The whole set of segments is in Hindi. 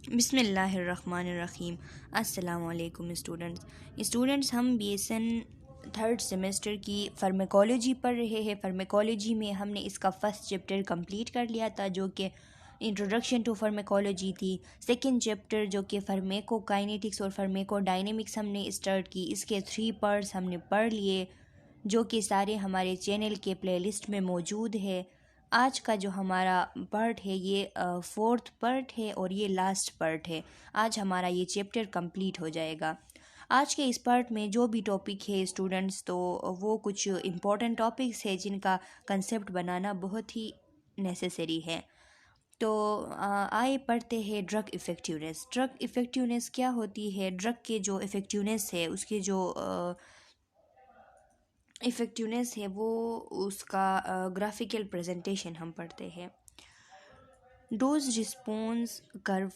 बिस्मिल्लाहिर्रहमानिर्रहीम। अस्सलाम वालेकुम स्टूडेंट्स, हम बीएसएन थर्ड सेमेस्टर की फार्मेकोलॉजी पढ़ रहे हैं। फार्मेकोलॉजी में हमने इसका फ़र्स्ट चैप्टर कंप्लीट कर लिया था, जो कि इंट्रोडक्शन टू फार्मेकोलॉजी थी। सेकंड चैप्टर जो कि फार्मेकोकाइनेटिक्स और फार्मेकोडायनेमिक्स हमने स्टार्ट की। इसके 3 पार्ट्स हमने पढ़ लिए, जो कि सारे हमारे चैनल के प्लेलिस्ट में मौजूद है। आज का जो हमारा पार्ट है ये 4th पार्ट है और ये लास्ट पार्ट है। आज हमारा ये चैप्टर कंप्लीट हो जाएगा। आज के इस पार्ट में जो भी टॉपिक है स्टूडेंट्स, तो वो कुछ इम्पोर्टेंट टॉपिक्स है जिनका कंसेप्ट बनाना बहुत ही नेसेसरी है। तो आइए पढ़ते हैं ड्रग इफ़ेक्टिवनेस। ड्रग इफ़ेक्टिवनेस क्या होती है? ड्रग के जो इफ़ेक्टिवनेस है, उसके जो इफ़ेक्टिवनेस है वो उसका ग्राफिकल प्रेजेंटेशन हम पढ़ते हैं। Dose response curve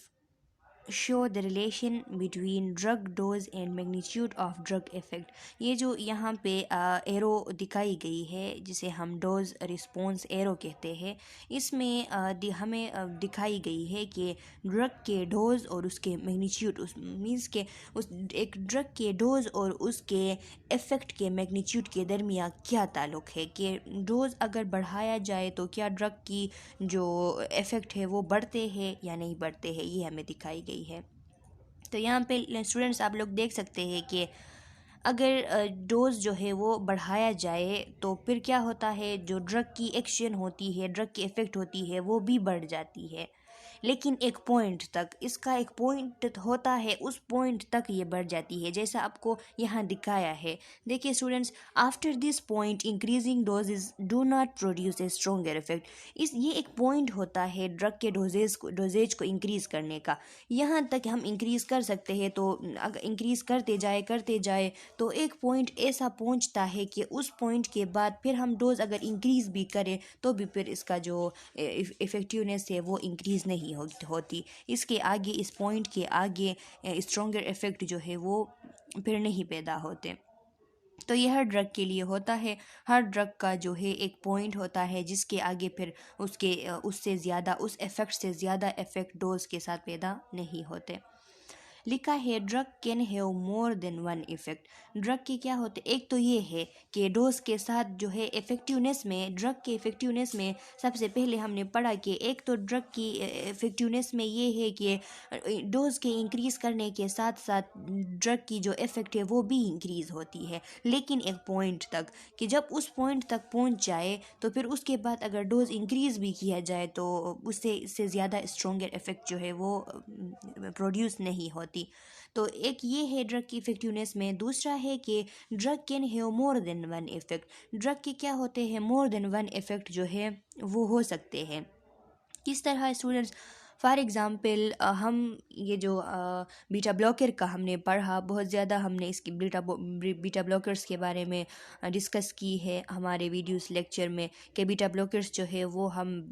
show the relation between drug dose and magnitude of drug effect. ये जो यहाँ पे एरो दिखाई गई है, जिसे हम डोज रिस्पॉन्स एरो कहते हैं, इसमें हमें दिखाई गई है कि ड्रग के डोज और उसके मैग्नीट्यूड, उस मीन्स के उस एक ड्रग के डोज और उसके इफ़ेक्ट के मैग्नीट्यूड के दरमियान क्या ताल्लुक़ है, कि डोज अगर बढ़ाया जाए तो क्या ड्रग की जो इफ़ेक्ट है वो बढ़ते हैं या नहीं बढ़ते हैं, ये हमें दिखाई गई है। तो यहाँ पे स्टूडेंट्स आप लोग देख सकते हैं कि अगर डोज जो है वो बढ़ाया जाए तो फिर क्या होता है, जो ड्रग की एक्शन होती है, ड्रग की इफ़ेक्ट होती है, वो भी बढ़ जाती है। लेकिन एक पॉइंट तक, इसका एक पॉइंट होता है, उस पॉइंट तक ये बढ़ जाती है, जैसा आपको यहाँ दिखाया है। देखिए students, after this point increasing doses do not produce a stronger effect. ये एक पॉइंट होता है ड्रग के डोजेज को इंक्रीज़ करने का। यहाँ तक हम इंक्रीज़ कर सकते हैं, तो अगर इंक्रीज़ करते जाए तो एक पॉइंट ऐसा पहुँचता है कि उस पॉइंट के बाद फिर हम डोज अगर इंक्रीज़ भी करें तो भी फिर इसका जो इफ़ेक्टिवनेस है वो इंक्रीज़ नहीं होती। इसके आगे, इस पॉइंट के आगे स्ट्रॉन्गर इफ़ेक्ट जो है वो फिर नहीं पैदा होते। तो यह हर ड्रग के लिए होता है। हर ड्रग का जो है एक पॉइंट होता है जिसके आगे फिर उससे ज़्यादा, उस इफ़ेक्ट से ज़्यादा इफ़ेक्ट डोज के साथ पैदा नहीं होते। लिखा है drug can have more than one effect. Drug के क्या होते, एक तो ये है कि डोज के साथ जो है इफ़ेक्टिवनेस में, ड्रग के इफ़ेक्टिवनेस में सबसे पहले हमने पढ़ा कि एक तो ड्रग की इफ़ेक्टिवनेस में ये है कि डोज के इंक्रीज़ करने के साथ साथ ड्रग की जो इफ़ेक्ट है वो भी इंक्रीज़ होती है, लेकिन एक पॉइंट तक, कि जब उस पॉइंट तक पहुंच जाए तो फिर उसके बाद अगर डोज इंक्रीज़ भी किया जाए तो इससे ज़्यादा स्ट्रॉन्गर इफ़ेक्ट जो है वो प्रोड्यूस नहीं होती। तो एक ये है ड्रग की इफ़ेक्टिवनेस में। दूसरा है कि drug can have more than one effect. Drug के क्या होते हैं, मोर देन वन इफ़ेक्ट जो है वो हो सकते हैं। किस तरह स्टूडेंट्स? फॉर एग्ज़ाम्पल हम ये जो बीटा ब्लॉकर का हमने पढ़ा, बहुत ज़्यादा हमने इसकी बीटा ब्लॉकर्स के बारे में डिस्कस की है हमारे वीडियोस लेक्चर में, कि बीटा ब्लॉकर्स जो है वो हम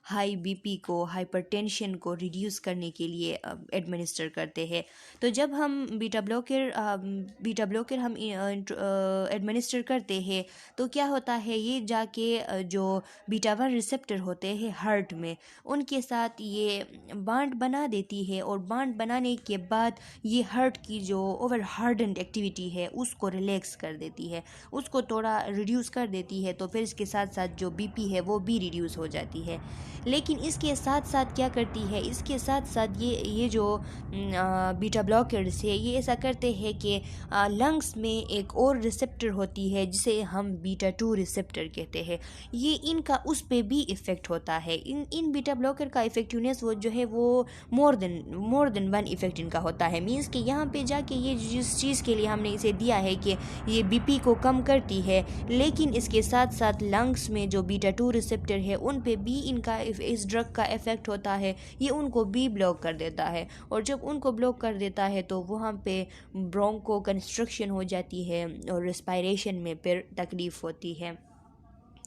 हाई बीपी को, हाइपरटेंशन को रिड्यूस करने के लिए एडमिनिस्टर करते हैं। तो जब हम बीटा ब्लॉकर हम एडमिनिस्टर करते हैं तो क्या होता है, ये जाके जो बीटा 1 रिसेप्टर होते हैं हार्ट में, उनके साथ ये बांड बना देती है, और बांड बनाने के बाद ये हार्ट की जो ओवर हार्डन्ड एक्टिविटी है उसको रिलैक्स कर देती है, उसको थोड़ा रिड्यूस कर देती है। तो फिर इसके साथ साथ जो बीपी है वो भी रिड्यूस हो जाती है। लेकिन इसके साथ साथ क्या करती है, इसके साथ साथ ये जो बीटा ब्लॉकर्स है ये ऐसा करते हैं कि लंग्स में एक और रिसेप्टर होती है जिसे हम बीटा 2 रिसेप्टर कहते हैं, ये इनका उस पे भी इफ़ेक्ट होता है। इन बीटा ब्लॉकर का इफ़ेक्टिवनेस वो जो है वो मोर देन वन इफ़ेक्ट इनका होता है। मीन्स कि यहाँ पे जाके ये जिस चीज़ के लिए हमने इसे दिया है कि ये बीपी को कम करती है, लेकिन इसके साथ साथ लंग्स में जो बीटा 2 रिसेप्टर है उन पे भी इनका इस ड्रग का इफ़ेक्ट होता है, ये उनको भी ब्लॉक कर देता है। और जब उनको ब्लॉक कर देता है तो वहाँ पे ब्रोंको कंस्ट्रक्शन हो जाती है और रेस्पिरेशन में फिर तकलीफ़ होती है।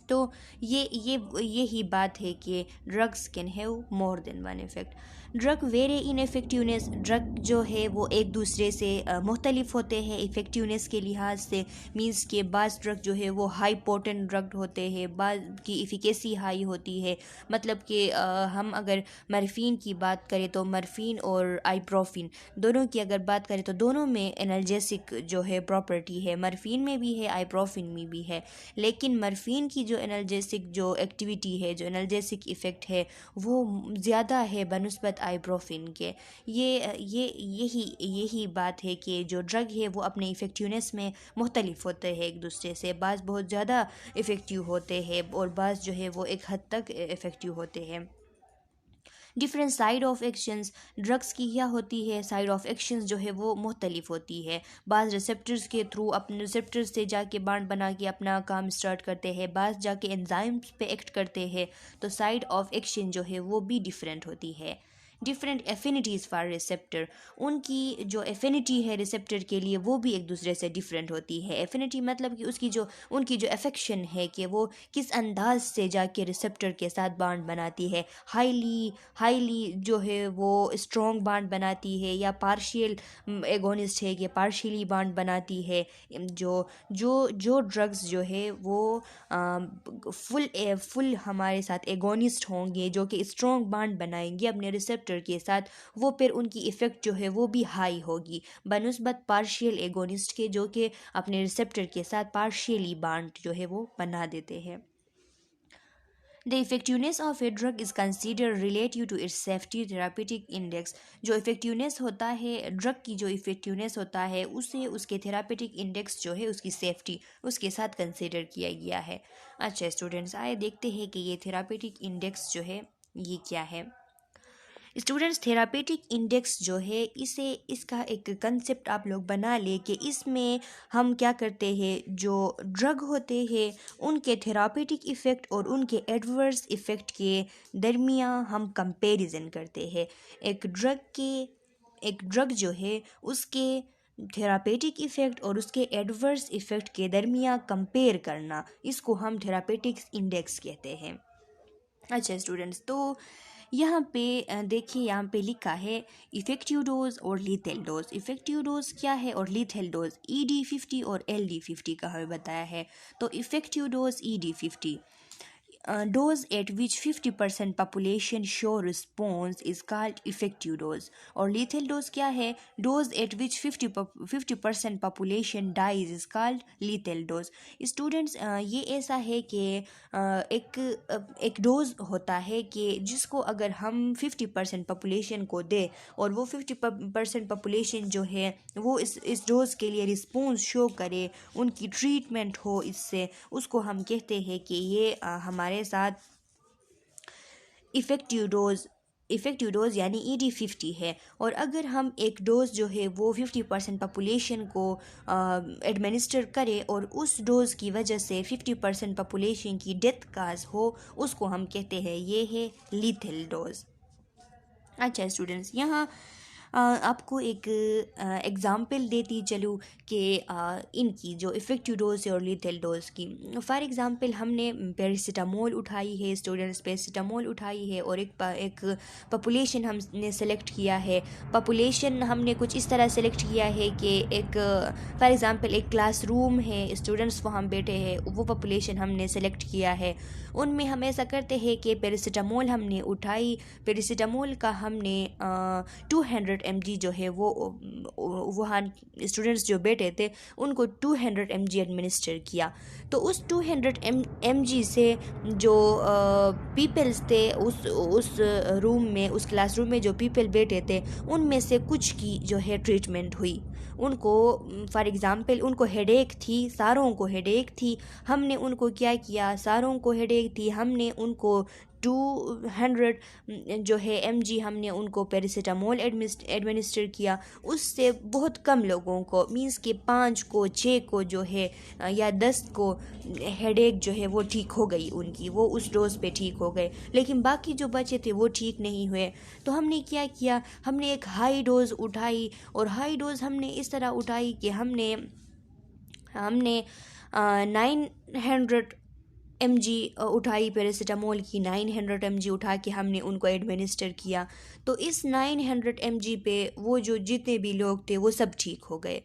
तो यही बात है कि drugs can have more than one effect. Drug very in effectiveness, drug जो है वो एक दूसरे से मुख्तलिफ होते हैं इफ़ेक्टिवनेस के लिहाज से। मींस के बाज़ ड्रग जो है वो हाई पोटेंट ड्रग होते हैं, बाज़ की इफ़िकेसी हाई होती है। मतलब कि हम अगर मर्फीन की बात करें तो मर्फीन और आइप्रोफिन दोनों की अगर बात करें तो दोनों में एनाल्जेसिक जो है प्रॉपर्टी है, मर्फीन में भी है आइप्रोफिन में भी है। लेकिन मर्फीन की जो एनाल्जेसिक जो एक्टिविटी है, जो एनाल्जेसिक इफ़ेक्ट है, वो ज़्यादा है बनस्बत आइप्रोफिन के। यही बात है कि जो ड्रग है वो अपने इफ़ेक्टिवनेस में मुख्तलिफ होते हैं एक दूसरे से। बाज़ बहुत ज़्यादा इफ़ेक्टिव होते हैं और बाज़ जो है वो एक हद तक इफ़ेक्टिव होते हैं। Different side of actions, drugs की क्या होती है, साइड ऑफ एक्शंस जो है वो मुख्तलिफ होती है। बाज़ रिसेप्टर्स के थ्रू अपने रिसेप्टर्स से जाके बांड बना के अपना काम स्टार्ट करते हैं, बाज़ जाके एंजाइम्स पे एक्ट करते हैं। तो साइड ऑफ एक्शन जो है वो भी डिफरेंट होती है। डिफरेंट एफिनिटीज़ फॉर रिसेप्टर, उनकी जो एफिनिटी है रिसेप्टर के लिए वो भी एक दूसरे से डिफरेंट होती है। एफिनिटी मतलब कि उनकी जो अफेक्शन है कि वो किस अंदाज से जाके रिसेप्टर के साथ बांड बनाती है। हाईली जो है वो स्ट्रॉन्ग बांड बनाती है, या पार्शियल एगोनिस्ट है कि पार्शियली बांड बनाती है। जो जो जो ड्रग्स जो है वो फुल हमारे साथ एगोनिस्ट होंगे, जो कि स्ट्रॉन्ग बांड बनाएंगे अपने रिसेप्टर के साथ, वो फिर उनकी इफ़ेक्ट जो है वो भी हाई होगी बनस्बत पार्शियल एगोनिस्ट के, जो कि अपने रिसेप्टर के साथ पार्शियली बांड जो है वो बना देते हैं। The effectiveness of a drug is considered relative to its safety therapeutic index। जो इफ़ेक्टिवनेस होता है ड्रग की, जो इफ़ेक्टिवनेस होता है उसे उसके थेरापेटिक इंडेक्स जो है उसकी सेफ्टी उसके साथ कंसिडर किया गया है। अच्छा स्टूडेंट्स, आइए देखते हैं कि ये थेरापेटिक इंडेक्स जो है ये क्या है। स्टूडेंट्स, थेरापेटिक इंडेक्स जो है इसे इसका एक कंसेप्ट आप लोग बना ले कि इसमें हम क्या करते हैं, जो ड्रग होते हैं उनके थेरापेटिक इफ़ेक्ट और उनके एडवर्स इफ़ेक्ट के दरमियान हम कंपैरिजन करते हैं। एक ड्रग जो है उसके थेरापेटिक इफ़ेक्ट और उसके एडवर्स इफ़ेक्ट के दरमियान कंपेयर करना, इसको हम थेरापेटिक इंडेक्स कहते हैं। अच्छा स्टूडेंट्स, तो यहाँ पे देखिए यहाँ पे लिखा है इफ़ेक्टिव डोज और लीथल डोज। इफ़ेक्टिव डोज क्या है और लीथल डोज ED50 और LD50 का हमें बताया है। तो effective dose ED50, dose at which 50% population show response is called effective dose। और lethal dose क्या है, dose at which 50% population dies is called lethal dose। Students, ये ऐसा है कि एक डोज होता है कि जिसको अगर हम 50% पॉपुलेशन को दे और वो 50% पॉपुलेशन जो है वो इस डोज के लिए रिस्पॉन्स शो करे, उनकी ट्रीटमेंट हो इससे, उसको हम कहते हैं कि ये हमारे साथ इफ़ेक्टिव डोज यानी ED50 है। और अगर हम एक डोज जो है वो 50% पॉपुलेशन को एडमिनिस्टर करें और उस डोज की वजह से 50% पॉपुलेशन की डेथ काज हो, उसको हम कहते हैं ये है लीथल डोज। अच्छा स्टूडेंट्स, यहाँ आपको एक एग्ज़ाम्पल देती चलूँ कि इनकी जो इफ़ेक्टिव डोज है और लीथल डोज की। फॉर एग्ज़ाम्पल हमने पैरासीटामोल उठाई है स्टूडेंट्स, पैरासीटामोल उठाई है और एक पॉपुलेशन हमने सेलेक्ट किया है। पॉपुलेशन हमने कुछ इस तरह सेलेक्ट किया है कि एक फॉर एग्ज़ाम्पल एक क्लासरूम है, स्टूडेंट्स वहाँ बैठे हैं, वो पॉपुलेशन हमने सेलेक्ट किया है। उनमें हम ऐसा करते हैं कि पैरासीटामोल हमने उठाई, पैरासीटामोल का हमने 200 mg जो है वो वहाँ स्टूडेंट्स जो बैठे थे उनको 200 mg एडमिनिस्टर किया। तो उस 200 mg से जो पीपल्स थे उस रूम में, उस क्लासरूम में जो पीपल बैठे थे, उनमें से कुछ की जो है ट्रीटमेंट हुई। उनको फॉर एग्ज़ाम्पल उनको हेडेक थी, सारों को हेडेक थी। हमने उनको क्या किया, सारों को हेडेक थी, हमने उनको 200 जो है mg हमने उनको पैरासीटामोल एडमिनिस्टर किया। उससे बहुत कम लोगों को, मींस कि 5 को 6 को जो है या 10 को हेडेक जो है वो ठीक हो गई उनकी, वो उस डोज पे ठीक हो गए। लेकिन बाकी जो बचे थे वो ठीक नहीं हुए। तो हमने क्या किया, हमने एक हाई डोज उठाई, और हाई डोज हमने इस तरह उठाई कि हमने 900 mg उठाई पैरासीटामोल की, 900 mg उठा के हमने उनको एडमिनिस्टर किया, तो इस 900 mg पे वो जो जितने भी लोग थे वो सब ठीक हो गए।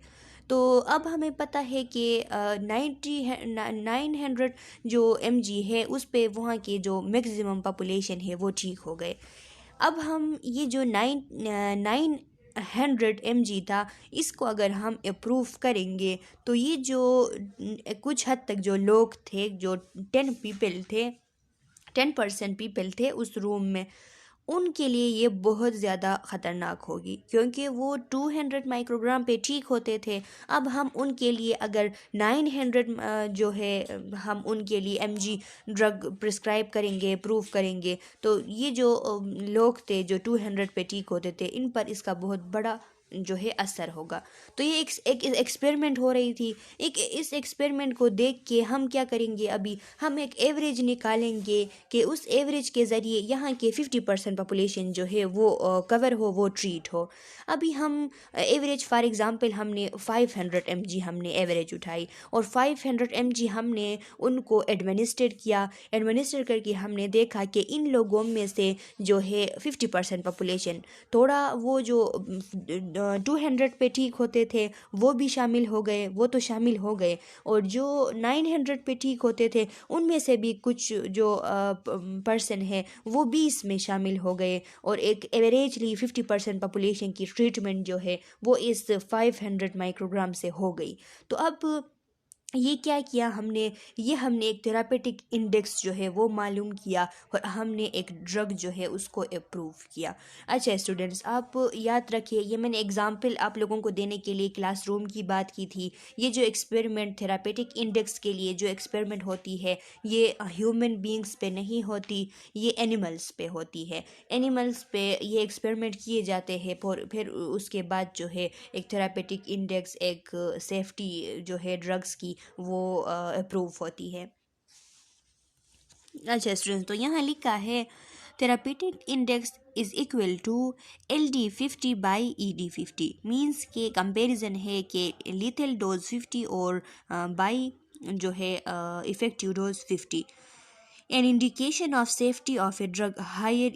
तो अब हमें पता है कि 900 जो mg है उस पे वहाँ के जो मैक्सिमम पॉपुलेशन है वो ठीक हो गए। अब हम ये जो 900 mg था, इसको अगर हम अप्रूव करेंगे तो ये जो कुछ हद तक जो लोग थे, जो 10% पीपल थे उस रूम में, उनके लिए ये बहुत ज़्यादा ख़तरनाक होगी, क्योंकि वो 200 माइक्रोग्राम पे ठीक होते थे। अब हम उनके लिए अगर 900 जो है हम उनके लिए mg ड्रग प्रिस्क्राइब करेंगे, अप्रूव करेंगे, तो ये जो लोग थे जो 200 पे ठीक होते थे, इन पर इसका बहुत बड़ा जो है असर होगा। तो ये एक एक्सपेरिमेंट हो रही थी। इस एक्सपेरिमेंट को देख के हम क्या करेंगे, अभी हम एक एवरेज निकालेंगे कि उस एवरेज के ज़रिए यहाँ के 50% पॉपुलेशन जो है वो कवर हो, वो ट्रीट हो। अभी हम एवरेज फॉर एग्ज़ाम्पल हमने 500 mg हमने एवरेज उठाई और 500 mg हमने उनको एडमिनिस्टर किया। एडमिनिस्टर करके हमने देखा कि इन लोगों में से जो है 50% पॉपुलेशन, थोड़ा वो जो 200 पे ठीक होते थे वो भी शामिल हो गए, वो तो शामिल हो गए, और जो 900 पे ठीक होते थे उनमें से भी कुछ जो पर्सन है वो भी इसमें शामिल हो गए, और एक एवरेजली 50% पॉपुलेशन की ट्रीटमेंट जो है वो इस 500 माइक्रोग्राम से हो गई। तो अब ये क्या किया हमने, ये हमने एक थेरापेटिक इंडेक्स जो है वो मालूम किया और हमने एक ड्रग जो है उसको अप्रूव किया। अच्छा स्टूडेंट्स, आप याद रखिए, ये मैंने एग्जांपल आप लोगों को देने के लिए क्लासरूम की बात की थी। ये जो एक्सपेरिमेंट थेरापेटिक इंडेक्स के लिए जो एक्सपेरिमेंट होती है, ये ह्यूमन बींग्स पे नहीं होती, ये एनिमल्स पे होती है। एनिमल्स पे ये एक्सपेरिमेंट किए जाते हैं, फिर उसके बाद जो है एक थेरापेटिक इंडेक्स, एक सेफ्टी जो है ड्रग्स की, वो अप्रूव होती है। अच्छा स्टूडेंट्स, तो यहाँ लिखा है therapeutic index is equal to LD50 by ED50, means के कंपैरिजन है कि लीथल डोज 50 और बाई जो है effective dose 50। An indication of safety of a drug higher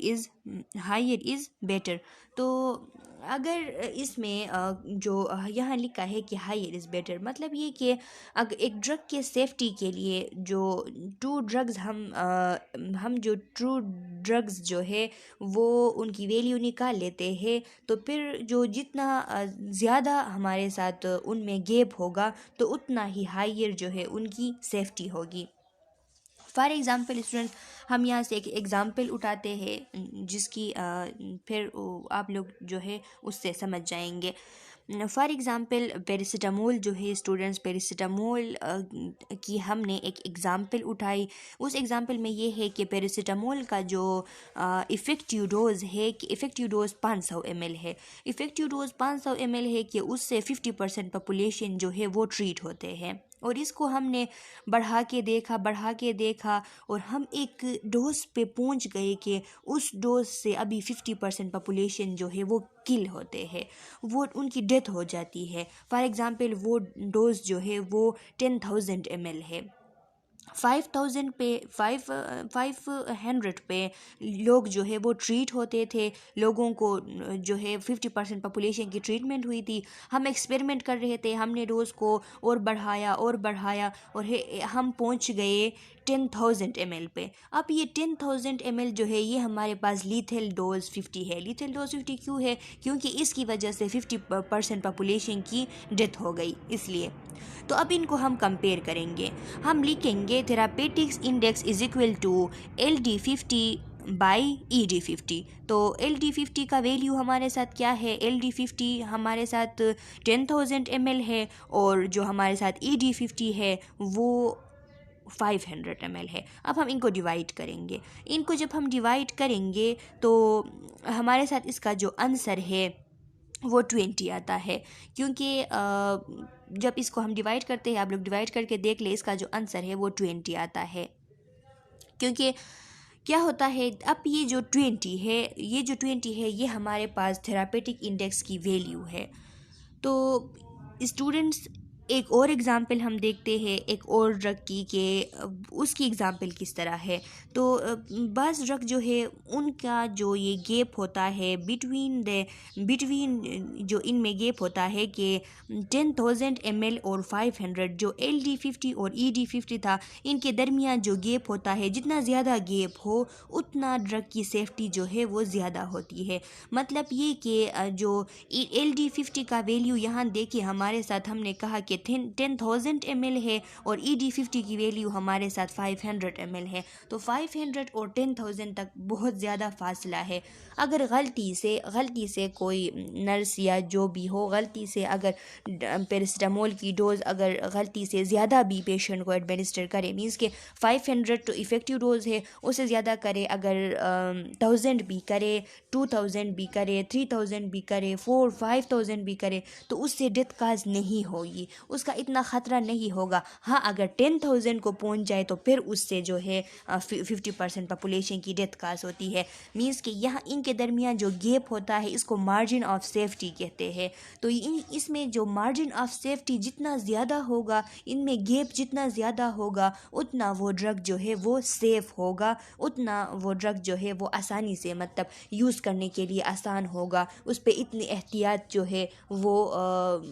is better. तो अगर इसमें जो यहाँ लिखा है कि हायर इज़ बेटर, मतलब ये कि अगर एक ड्रग के सेफ्टी के लिए जो ट्रू ड्रग्स हम जो ट्रू ड्रग्स जो है वो उनकी वैल्यू निकाल लेते हैं, तो फिर जो जितना ज़्यादा हमारे साथ उनमें गैप होगा तो उतना ही हायर जो है उनकी सेफ्टी होगी। फॉर एग्ज़ाम्पल स्टूडेंट्स, हम यहाँ से एक एग्ज़ाम्पल उठाते हैं जिसकी फिर आप लोग जो है उससे समझ जाएंगे। फॉर एग्ज़ाम्पल पैरासीटामोल जो है स्टूडेंट्स, पैरासीटामोल की हमने एक एग्ज़ाम्पल उठाई। उस एग्ज़ाम्पल में ये है कि पैरासीटामोल का जो इफ़ेक्टिव डोज़ है कि इफ़ेक्टिव डोज़ 500 ml है। इफ़ेक्टिव डोज़ 500 ml है कि उससे 50% पॉपुलेशन जो है वो ट्रीट होते हैं, और इसको हमने बढ़ा के देखा और हम एक डोज पे पहुंच गए कि उस डोज से अभी 50% पॉपुलेशन जो है वो किल होते हैं, वो उनकी डेथ हो जाती है। फॉर एग्ज़ाम्पल वो डोज जो है वो 10,000 ml है। 5,000 पे 500 पे लोग जो है वो ट्रीट होते थे, लोगों को जो है 50% पॉपुलेशन की ट्रीटमेंट हुई थी। हम एक्सपेरिमेंट कर रहे थे, हमने डोज को और बढ़ाया और हम पहुंच गए 10,000 ml पे। अब ये 10,000 ml जो है ये हमारे पास लीथल डोज 50 है। लीथल डोज 50 क्यों है? क्योंकि इसकी वजह से 50% पॉपुलेशन की डेथ हो गई, इसलिए। तो अब इनको हम कंपेयर करेंगे, हम लिखेंगे therapeutics index is equal to LD50 by ED50। तो LD50 का वैल्यू हमारे साथ क्या है? LD50 हमारे साथ 10,000 ml है, और जो हमारे साथ ED50 है वो 500 ml है। अब हम इनको डिवाइड करेंगे। इनको जब हम डिवाइड करेंगे तो हमारे साथ इसका जो आंसर है वो 20 आता है, क्योंकि जब इसको हम डिवाइड करते हैं, आप लोग डिवाइड करके देख ले, इसका जो आंसर है वो 20 आता है। क्योंकि क्या होता है, अब ये जो 20 है ये हमारे पास थेरापेटिक इंडेक्स की वैल्यू है। तो स्टूडेंट्स, एक और एग्ज़ाम्पल हम देखते हैं एक और ड्रग की कि उसकी एग्ज़ाम्पल किस तरह है। तो बाज़ ड्रग जो है उनका जो ये गैप होता है बिटवीन जो इनमें गैप होता है कि 10,000 ml और 500, जो LD50 और ED50 था, इनके दरमियान जो गैप होता है, जितना ज़्यादा गैप हो उतना ड्रग की सेफ्टी जो है वो ज़्यादा होती है। मतलब ये कि जो LD50 का वैल्यू यहाँ देखिए हमारे साथ हमने कहा कि 10,000 ml है और ED50 की वैल्यू हमारे साथ 500 ml है। तो 500 और 10,000 तक बहुत ज़्यादा फासला है। अगर गलती से कोई नर्स या जो भी हो गलती से अगर पैरासीटामोल की डोज़ अगर गलती से ज़्यादा भी पेशेंट को एडमिनिस्टर करे, मीन्स के 500 तो इफ़ेक्टिव डोज़ है, उससे ज़्यादा करे, अगर 1000 भी करे, 2000 भी करे, 3000 भी करे, 4-5,000 भी करे, तो उससे डेथ काज नहीं होगी, उसका इतना ख़तरा नहीं होगा। हाँ, अगर 10,000 को पहुंच जाए तो फिर उससे जो है 50% पॉपुलेशन की डेथ काज होती है। मीन्स कि यहाँ इनके दरमियान जो गैप होता है इसको मार्जिन ऑफ सेफ्टी कहते हैं। तो इसमें जो मार्जिन ऑफ सेफ्टी जितना ज़्यादा होगा, इनमें गैप जितना ज़्यादा होगा, उतना वो ड्रग जो है वो सेफ़ होगा, उतना वो ड्रग जो है वो आसानी से मतलब यूज़ करने के लिए आसान होगा, उस पर इतनी एहतियात जो है वो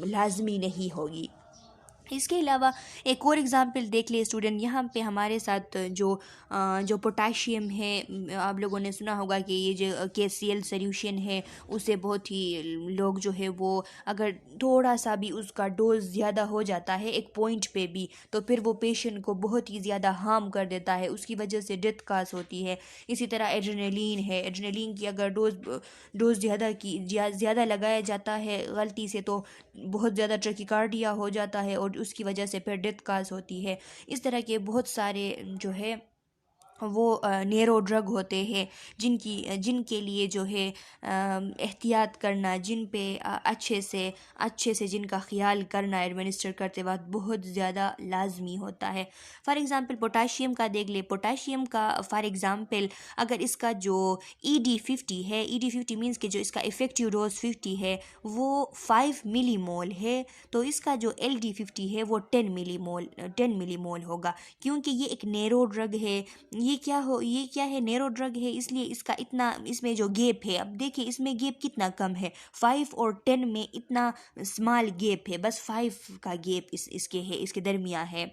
लाजमी नहीं होगी। इसके अलावा एक और एग्ज़ाम्पल देख ले स्टूडेंट, यहाँ पे हमारे साथ जो पोटाशियम है, आप लोगों ने सुना होगा कि ये जो KCl सोल्यूशन है उसे बहुत ही लोग जो है वो अगर थोड़ा सा भी उसका डोज ज़्यादा हो जाता है एक पॉइंट पे भी, तो फिर वो पेशेंट को बहुत ही ज़्यादा हार्म कर देता है, उसकी वजह से डेथ काज होती है। इसी तरह एड्रेनलिन है, एड्रेनलिन की अगर डोज ज़्यादा लगाया जाता है गलती से तो बहुत ज़्यादा ट्रैकिकार्डिया हो जाता है और उसकी वजह से फिर डेथ काज होती है। इस तरह के बहुत सारे जो है वो नेरो ड्रग होते हैं जिनके लिए जो है एहतियात करना, जिन पे अच्छे से जिनका ख्याल करना एडमिनिस्टर करते वक्त बहुत ज़्यादा लाजमी होता है। फॉर एग्ज़ाम्पल पोटाशियम का देख ले, पोटाशियम का फॉर एग्ज़ाम्पल अगर इसका जो ED50 है, ED50 मीन्स कि जो इसका इफ़ेक्टिव डोज 50 है वो 5 मिलीमोल है, तो इसका जो LD50 है वो 10 मिलीमोल होगा, क्योंकि ये एक नेरो ड्रग है। ये क्या है, नेरो ड्रग है, इसलिए इसका इतना इसमें जो गैप है, अब देखिए इसमें गैप कितना कम है, 5 और 10 में इतना स्मॉल गैप है, बस 5 का गैप इसके दरमियान है।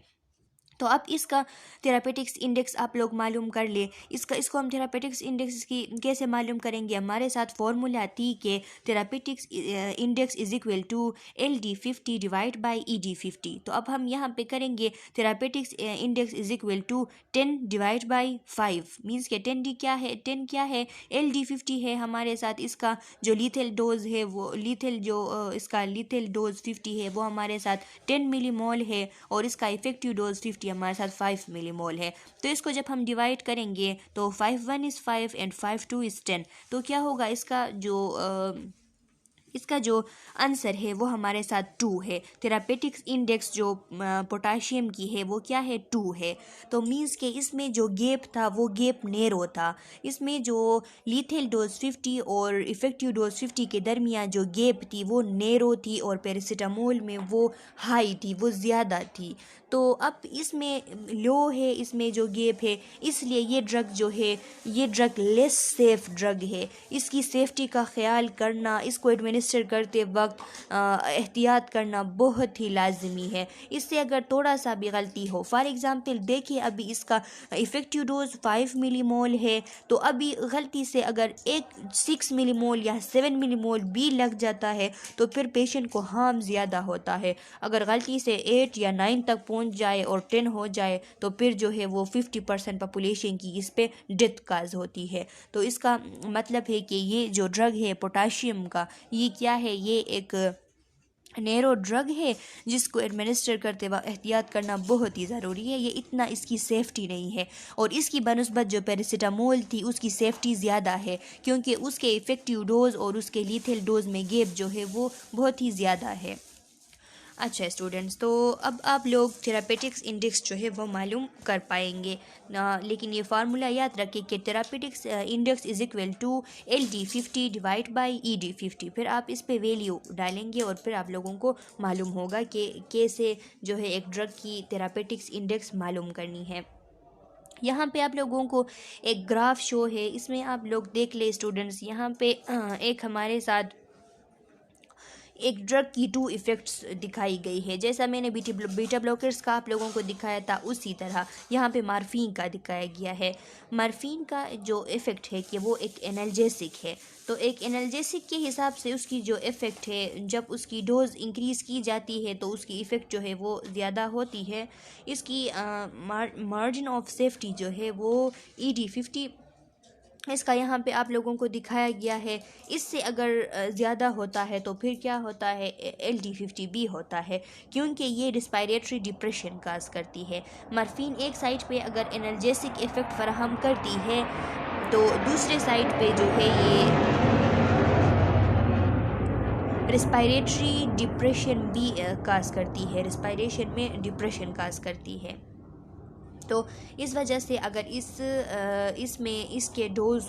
तो अब इसका थेरापेटिक्स इंडेक्स आप लोग मालूम कर ले। इसको हम थेरापेटिक्स इंडेक्स की कैसे मालूम करेंगे, हमारे साथ फॉर्मूला थी कि therapeutics index is equal to LD50 divide by ED50। तो अब हम यहाँ पे करेंगे therapeutics index is equal to 10 divide by 5, means के 10 क्या है, LD50 है हमारे साथ, इसका जो लीथल डोज है वो इसका लीथल डोज 50 है वो हमारे साथ 10 मिलीमोल है और इसका इफेक्टिव डोज 50 हमारे साथ 5 मिलीमोल है। तो इसको जब हम डिवाइड करेंगे तो 5 1 इज़ 5 एंड 5 2 इज़ 10, तो क्या होगा, इसका जो आंसर है वो हमारे साथ 2 है। थेरापेटिक्स इंडेक्स जो पोटाशियम की है वो क्या है, 2 है। तो मीन्स के इसमें जो गैप था वो गैप नेरो था, इसमें जो लीथल डोज 50 और इफ़ेक्टिव डोज 50 के दरमियान जो गैप थी वो नेरो थी और पैरासीटामोल में वो हाई थी, वो ज़्यादा थी। तो अब इसमें लो है, इसमें जो गैप है, इसलिए ये ड्रग लेस सेफ ड्रग है। इसकी सेफ्टी का ख्याल करना, इसको एडमिनिस्टर करते वक्त एहतियात करना बहुत ही लाजमी है। इससे अगर थोड़ा सा भी गलती हो, फॉर एग्ज़ाम्पल देखिए अभी इसका इफ़ेक्टिव डोज 5 मिलीमोल है, तो अभी गलती से अगर 6 मिलीमोल या 7 मिलीमोल भी लग जाता है तो फिर पेशेंट को हार्म ज़्यादा होता है। अगर गलती से 8 या 9 तक पहुंच जाए और 10 हो जाए तो फिर जो है वो 50% पॉपुलेशन की इस पे डेथ काज होती है। तो इसका मतलब है कि ये जो ड्रग है पोटाशियम का, ये क्या है, ये एक नेरो ड्रग है जिसको एडमिनिस्टर करते वक्त एहतियात करना बहुत ही ज़रूरी है। ये इतना इसकी सेफ्टी नहीं है और इसकी बनस्बत जो पैरासीटामोल थी उसकी सेफ्टी ज़्यादा है, क्योंकि उसके इफ़ेक्टिव डोज और उसके लीथल डोज में गैप जो है वो बहुत ही ज़्यादा है। अच्छा स्टूडेंट्स, तो अब आप लोग थेरापेटिक्स इंडेक्स जो है वो मालूम कर पाएंगे ना, लेकिन ये फार्मूला याद रखें कि therapeutics index is equal to LD50 divide by ED50। फिर आप इस पे वैल्यू डालेंगे और फिर आप लोगों को मालूम होगा कि कैसे जो है एक ड्रग की थेरापेटिक्स इंडेक्स मालूम करनी है। यहाँ पे आप लोगों को एक ग्राफ शो है, इसमें आप लोग देख ले स्टूडेंट्स। यहाँ पे एक हमारे साथ एक ड्रग की टू इफ़ेक्ट्स दिखाई गई है। जैसा मैंने बीटा ब्लॉकर्स का आप लोगों को दिखाया था, उसी तरह यहाँ पे मार्फिन का दिखाया गया है। मार्फिन का जो इफ़ेक्ट है कि वो एक एनाल्जेसिक है, तो एक एनाल्जेसिक के हिसाब से उसकी जो इफ़ेक्ट है, जब उसकी डोज इंक्रीज़ की जाती है तो उसकी इफ़ेक्ट जो है वो ज़्यादा होती है। इसकी मार्जिन ऑफ सेफ्टी जो है वो ED50 इसका यहाँ पे आप लोगों को दिखाया गया है। इससे अगर ज़्यादा होता है तो फिर क्या होता है, LD50B होता है, क्योंकि ये रिस्पायरेटरी डिप्रेशन काज करती है। मॉर्फिन एक साइड पे अगर एनर्जेसिक इफ़ेक्ट फराहम करती है तो दूसरे साइड पे जो है ये रिस्पायरेटरी डिप्रेशन भी काज करती है, रिस्पायरेशन में डिप्रेशन काज करती है। तो इस वजह से अगर इसमें इसके डोज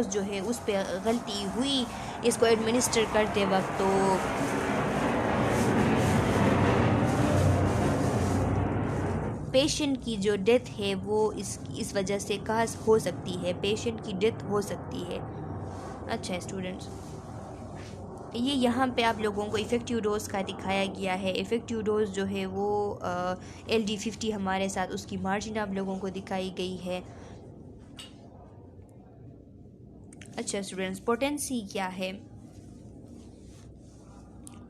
जो है उस पर गलती हुई इसको एडमिनिस्टर करते वक्त, तो पेशेंट की जो डेथ है वो इस वजह से काज हो सकती है, पेशेंट की डेथ हो सकती है। अच्छा स्टूडेंट्स, ये यहाँ पे आप लोगों को इफ़ेक्टिव डोज का दिखाया गया है। इफ़ेक्टिव डोज जो है वो LD50 हमारे साथ उसकी मार्जिन आप लोगों को दिखाई गई है। अच्छा स्टूडेंट्स, पोटेंसी क्या है?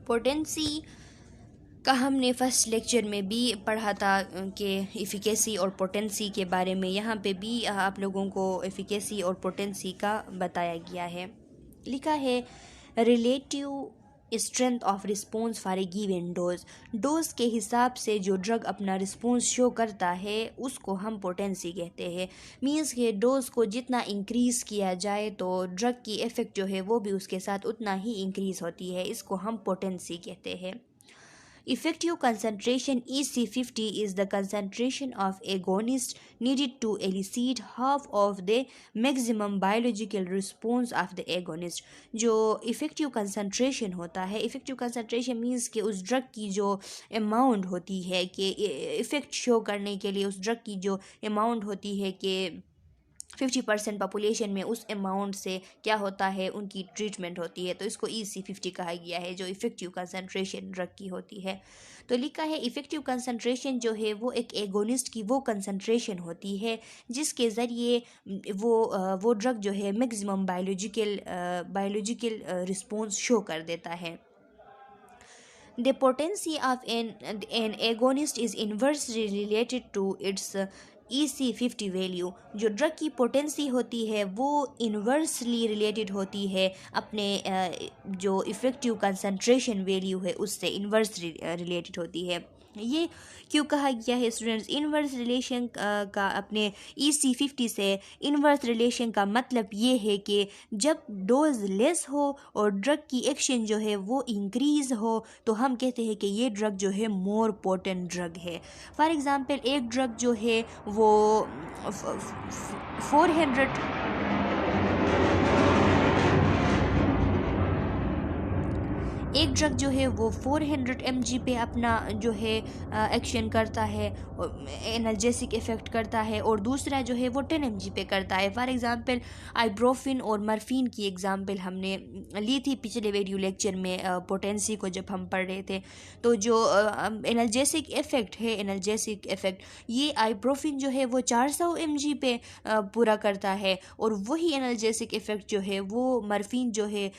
पोटेंसी का हमने फर्स्ट लेक्चर में भी पढ़ा था कि इफ़िकेसी और पोटेंसी के बारे में। यहाँ पे भी आप लोगों को इफ़िकेसी और पोटेंसी का बताया गया है। लिखा है relative strength of response for a given dose के हिसाब से जो ड्रग अपना रिस्पॉन्स शो करता है उसको हम पोटेंसी कहते हैं। मीन्स के डोज को जितना इंक्रीज़ किया जाए तो ड्रग की इफ़ेक्ट जो है वो भी उसके साथ उतना ही इंक्रीज़ होती है, इसको हम पोटेंसी कहते हैं। Effective concentration EC50 is the concentration of agonist needed to elicit half of the maximum biological response of the agonist। जो इफ़ेक्टिव कंसंट्रेशन होता है, इफ़ेक्टिव कंसंट्रेशन मीन्स कि उस ड्रग की जो अमाउंट होती है कि इफ़ेक्ट शो करने के लिए उस ड्रग की जो अमाउंट होती है कि 50% पॉपुलेशन में उस अमाउंट से क्या होता है, उनकी ट्रीटमेंट होती है, तो इसको EC50 कहा गया है, जो इफ़ेक्टिव कंसंट्रेशन ड्रग की होती है। तो लिखा है इफ़ेक्टिव कंसंट्रेशन जो है वो एक एगोनिस्ट की वो कंसंट्रेशन होती है जिसके ज़रिए वो ड्रग जो है मैक्सिमम बायोलॉजिकल रिस्पॉन्स शो कर देता है। The potency of an agonist is inversely related to its EC50 value. जो ड्रग की पोटेंसी होती है वो इन्वर्सली रिलेटेड होती है अपने जो इफ़ेक्टिव कंसंट्रेशन वैल्यू है उससे इन्वर्सली रिलेटेड होती है। ये क्यों कहा गया है स्टूडेंट्स? इनवर्स रिलेशन का अपने EC50 से इनवर्स रिलेशन का मतलब ये है कि जब डोज लेस हो और ड्रग की एक्शन जो है वो इंक्रीज़ हो तो हम कहते हैं कि ये ड्रग जो है मोर पोटेंट ड्रग है। फॉर एग्ज़ाम्पल एक ड्रग जो है वो 400 एक ड्रग जो है वो 400 mg पे अपना जो है एक्शन करता है, एनर्जेसिक इफ़ेक्ट करता है, और दूसरा जो है वो 10 mg पे करता है। फॉर एग्ज़ाम्पल आइब्रोफिन और मॉर्फिन की एग्ज़ाम्पल हमने ली थी पिछले वीडियो लेक्चर में पोटेंसी को जब हम पढ़ रहे थे। तो जो एनर्जेसिक इफ़ेक्ट है, एनर्जेसिक इफ़ेक्ट ये आइब्रोफिन जो है वो 400 mg पे पूरा करता है, और वही एनर्जेसिक इफ़ेक्ट जो है वो मॉर्फिन जो है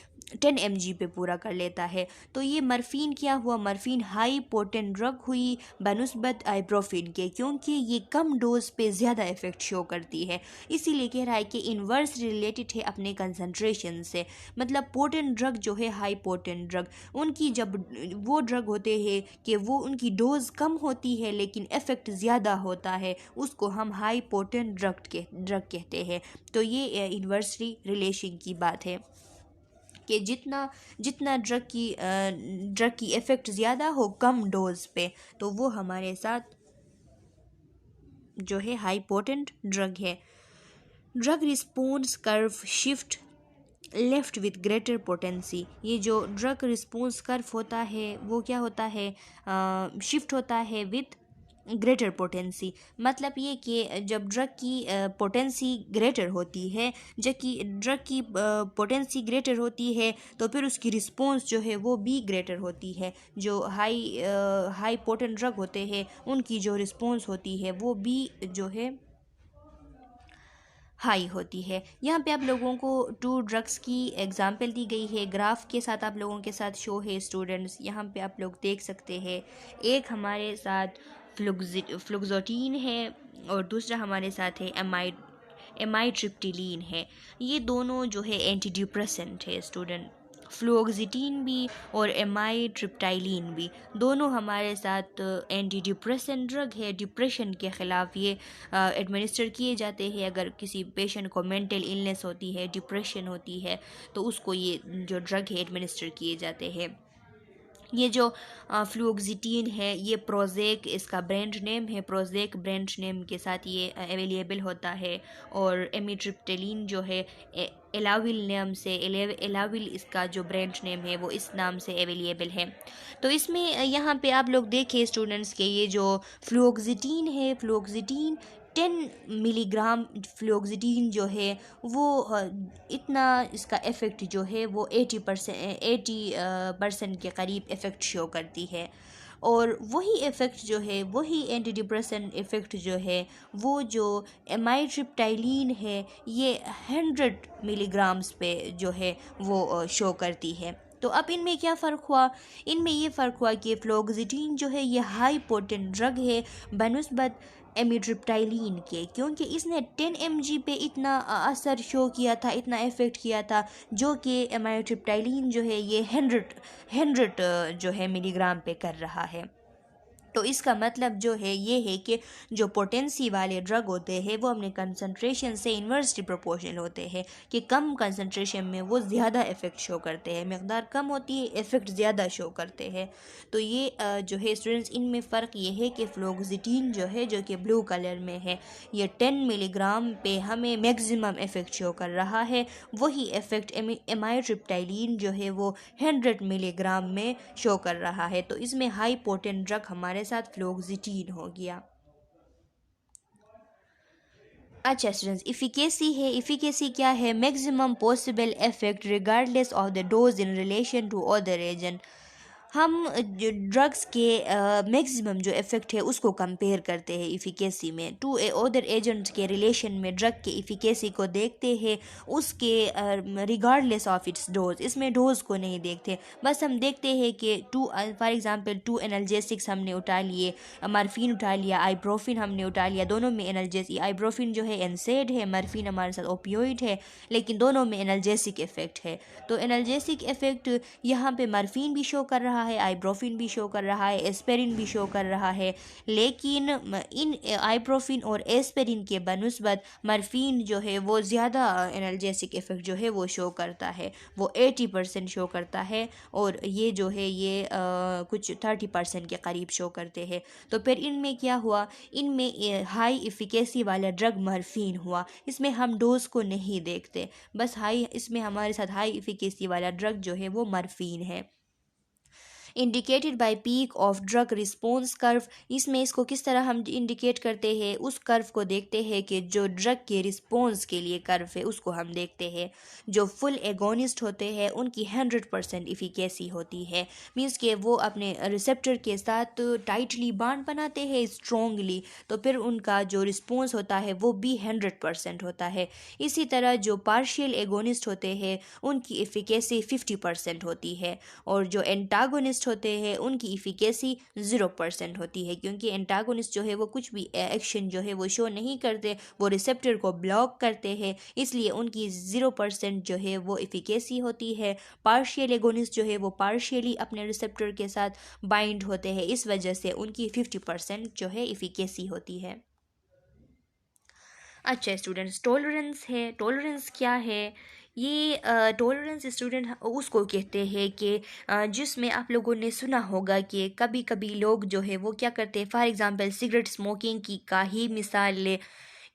10 mg पे पूरा कर लेता है। तो ये मॉर्फिन क्या हुआ? मॉर्फिन हाई पोटेंट ड्रग हुई बनस्बत आइब्रोफिन के, क्योंकि ये कम डोज पे ज़्यादा इफ़ेक्ट शो करती है। इसीलिए कह रहा है कि इन्वर्स रिलेटेड है अपने कंसंट्रेशन से। मतलब पोटेंट ड्रग जो है, हाई पोटेंट ड्रग, उनकी जब वो ड्रग होते हैं कि वो उनकी डोज कम होती है लेकिन इफ़ेक्ट ज़्यादा होता है, उसको हम हाई पोटेंट ड्रग कहते हैं। तो ये इन्वर्सली रिलेशन की बात है। कि जितना जितना ड्रग की इफ़ेक्ट ज़्यादा हो कम डोज पे, तो वो हमारे साथ जो है हाई पोटेंट ड्रग है। Drug response curve shift left with greater potency. ये जो ड्रग रिस्पॉन्स कर्व होता है वो क्या होता है, शिफ्ट होता है विथ ग्रेटर पोटेंसी। मतलब ये कि जब ड्रग की पोटेंसी ग्रेटर होती है, जबकि ड्रग की पोटेंसी ग्रेटर होती है तो फिर उसकी रिस्पॉन्स जो है वो भी ग्रेटर होती है। जो हाई पोटेंट ड्रग होते हैं उनकी जो रिस्पॉन्स होती है वो भी जो है हाई होती है। यहाँ पे आप लोगों को टू ड्रग्स की एग्जांपल दी गई है, ग्राफ के साथ आप लोगों के साथ शो है स्टूडेंट्स। यहाँ पे आप लोग देख सकते हैं, एक हमारे साथ फ्लुक्सोटीन है और दूसरा हमारे साथ है एमाइट्रिप्टिलीन है। ये दोनों जो है एंटी डिप्रेसेंट है स्टूडेंट। फ्लुओक्सिटीन भी और एमाइट्रिप्टाइलिन भी दोनों हमारे साथ एंटी डिप्रेसेंट ड्रग है। डिप्रेशन के ख़िलाफ़ ये एडमिनिस्टर किए जाते हैं। अगर किसी पेशेंट को मेंटल इलनेस होती है, डिप्रेशन होती है, तो उसको ये जो ड्रग है एडमिनिस्टर किए जाते हैं। ये जो फ्लुओक्सिटीन है ये प्रोजेक इसका ब्रांड नेम है, प्रोजेक ब्रांड नेम के साथ ये अवेलेबल होता है। और एमिट्रिप्टिलीन जो है एलाविल नाम से, एलाविल इसका जो ब्रांड नेम है वो इस नाम से अवेलेबल है। तो इसमें यहाँ पे आप लोग देखें स्टूडेंट्स के ये जो फ्लुओक्सिटीन है, फ्लुओक्सिटीन 10 मिलीग्राम फ्लुओक्सिटीन जो है वो इतना इसका इफ़ेक्ट जो है वो 80% के करीब इफ़ेक्ट शो करती है। और वही इफ़ेक्ट जो है, वही एंटी डिप्रेसेंट इफ़ेक्ट जो है, वो जो एमाइट्रिप्टाइलिन है ये 100 मिलीग्राम्स पे जो है वो शो करती है। तो अब इनमें क्या फ़र्क हुआ? इनमें ये फ़र्क हुआ कि फ्लोक्सिटीन जो है ये हाई पोटेंट ड्रग है बनस्बत एमिट्रिप्टाइलिन के, क्योंकि इसने 10 mg पे इतना असर शो किया था, इतना इफ़ेक्ट किया था, जो कि एमिट्रिप्टाइलिन जो है ये 100 जो है मिलीग्राम पे कर रहा है। तो इसका मतलब जो है ये है कि जो पोटेंसी वाले ड्रग होते हैं वो अपने कंसंट्रेशन से इन्वर्सली प्रोपोर्शनल होते हैं, कि कम कंसंट्रेशन में वो ज़्यादा इफ़ेक्ट शो करते हैं, मकदार कम होती है इफ़ेक्ट ज़्यादा शो करते हैं। तो ये जो है स्टूडेंट्स इनमें फ़र्क ये है कि फ्लोक्सिटीन जो है, जो कि ब्लू कलर में है, ये 10 मिलीग्राम पे हमें मैक्सिमम इफ़ेक्ट शो कर रहा है। वही इफ़ेक्ट एमाइट्रिप्टाइलिन जो है वो 100 मिलीग्राम में शो कर रहा है। तो इसमें हाई पोटेंट ड्रग हमारे साथ फ्लोक्सिटीन हो गया। अच्छा स्टूडेंट्स, इफ़िकेसी है। इफ़िकेसी क्या है? Maximum possible effect regardless of the dose in relation to other agent. हम जो ड्रग्स के मैक्सिमम जो इफ़ेक्ट है उसको कंपेयर करते हैं इफ़िकेसी में टू अदर एजेंट्स के रिलेशन में ड्रग के इफ़िकेसी को देखते हैं उसके रिगार्डलेस ऑफ इट्स डोज। इसमें डोज को नहीं देखते, बस हम देखते हैं कि फॉर एग्जांपल 2 एनाल्जेसिक्स हमने उठा लिए, मॉर्फिन उठा लिया, आइब्रोफिन हमने उठा लिया, दोनों में एनाल्जेसिक, आइब्रोफिन जो है एनसेड है, मॉर्फिन हमारे साथ ओपियोइड है, लेकिन दोनों में एनाल्जेसिक इफ़ेक्ट है। तो एनाल्जेसिक इफ़ेक्ट यहाँ पे मॉर्फिन भी शो कर रहा है, आइब्रोफिन भी शो कर रहा है, एस्पेरिन भी शो कर रहा है, लेकिन इन आइब्रोफिन और एस्पेरिन के बनस्बत मॉर्फिन जो है वो ज़्यादा एनाल्जेसिक इफ़ेक्ट जो है वो शो करता है, वो 80% शो करता है, और ये जो है ये कुछ 30% के करीब शो करते हैं। तो फिर इनमें क्या हुआ? इनमें हाई इफ़िकेसी वाला ड्रग मॉर्फिन हुआ। इसमें हम डोज को नहीं देखते, बस इसमें हमारे साथ हाई इफ़िकेसी वाला ड्रग जो है वो मॉर्फिन है। Indicated by peak of drug response curve. इसमें इसको किस तरह हम इंडिकेट करते हैं? उस कर्व को देखते हैं कि जो ड्रग के रिस्पॉन्स के लिए कर्व है उसको हम देखते हैं। जो फुल एगोनिस्ट होते हैं उनकी 100% इफ़िकेसी होती है, मीन्स के वो अपने रिसेप्टर के साथ टाइटली बांड बनाते हैं स्ट्रोंगली, तो फिर उनका जो रिस्पॉन्स होता है वो भी 100% होता है। इसी तरह जो पार्शियल एगोनिस्ट होते हैं उनकी इफ़िकेसी 50% होती है, और जो एंटागोनिस्ट होते हैं उनकी इफ़िकेसी 0% होती है, क्योंकि एंटागोनिस्ट जो है वो कुछ भी एक्शन जो है वो शो नहीं करते, वो रिसेप्टर को ब्लॉक करते हैं, इसलिए उनकी 0% जो है वो इफ़िकेसी होती है। पार्शियल एगोनिस्ट जो है वो पार्शियली अपने रिसेप्टर के साथ बाइंड होते हैं, इस वजह से उनकी 50% जो है इफ़िकेसी होती है। अच्छा स्टूडेंट्स, टॉलरेंस है। टॉलरेंस क्या है? ये टॉलरेंस स्टूडेंट उसको कहते हैं कि जिसमें आप लोगों ने सुना होगा कि कभी कभी लोग जो है वो क्या करते हैं, फॉर एग्जांपल सिगरेट स्मोकिंग की का ही मिसाल ले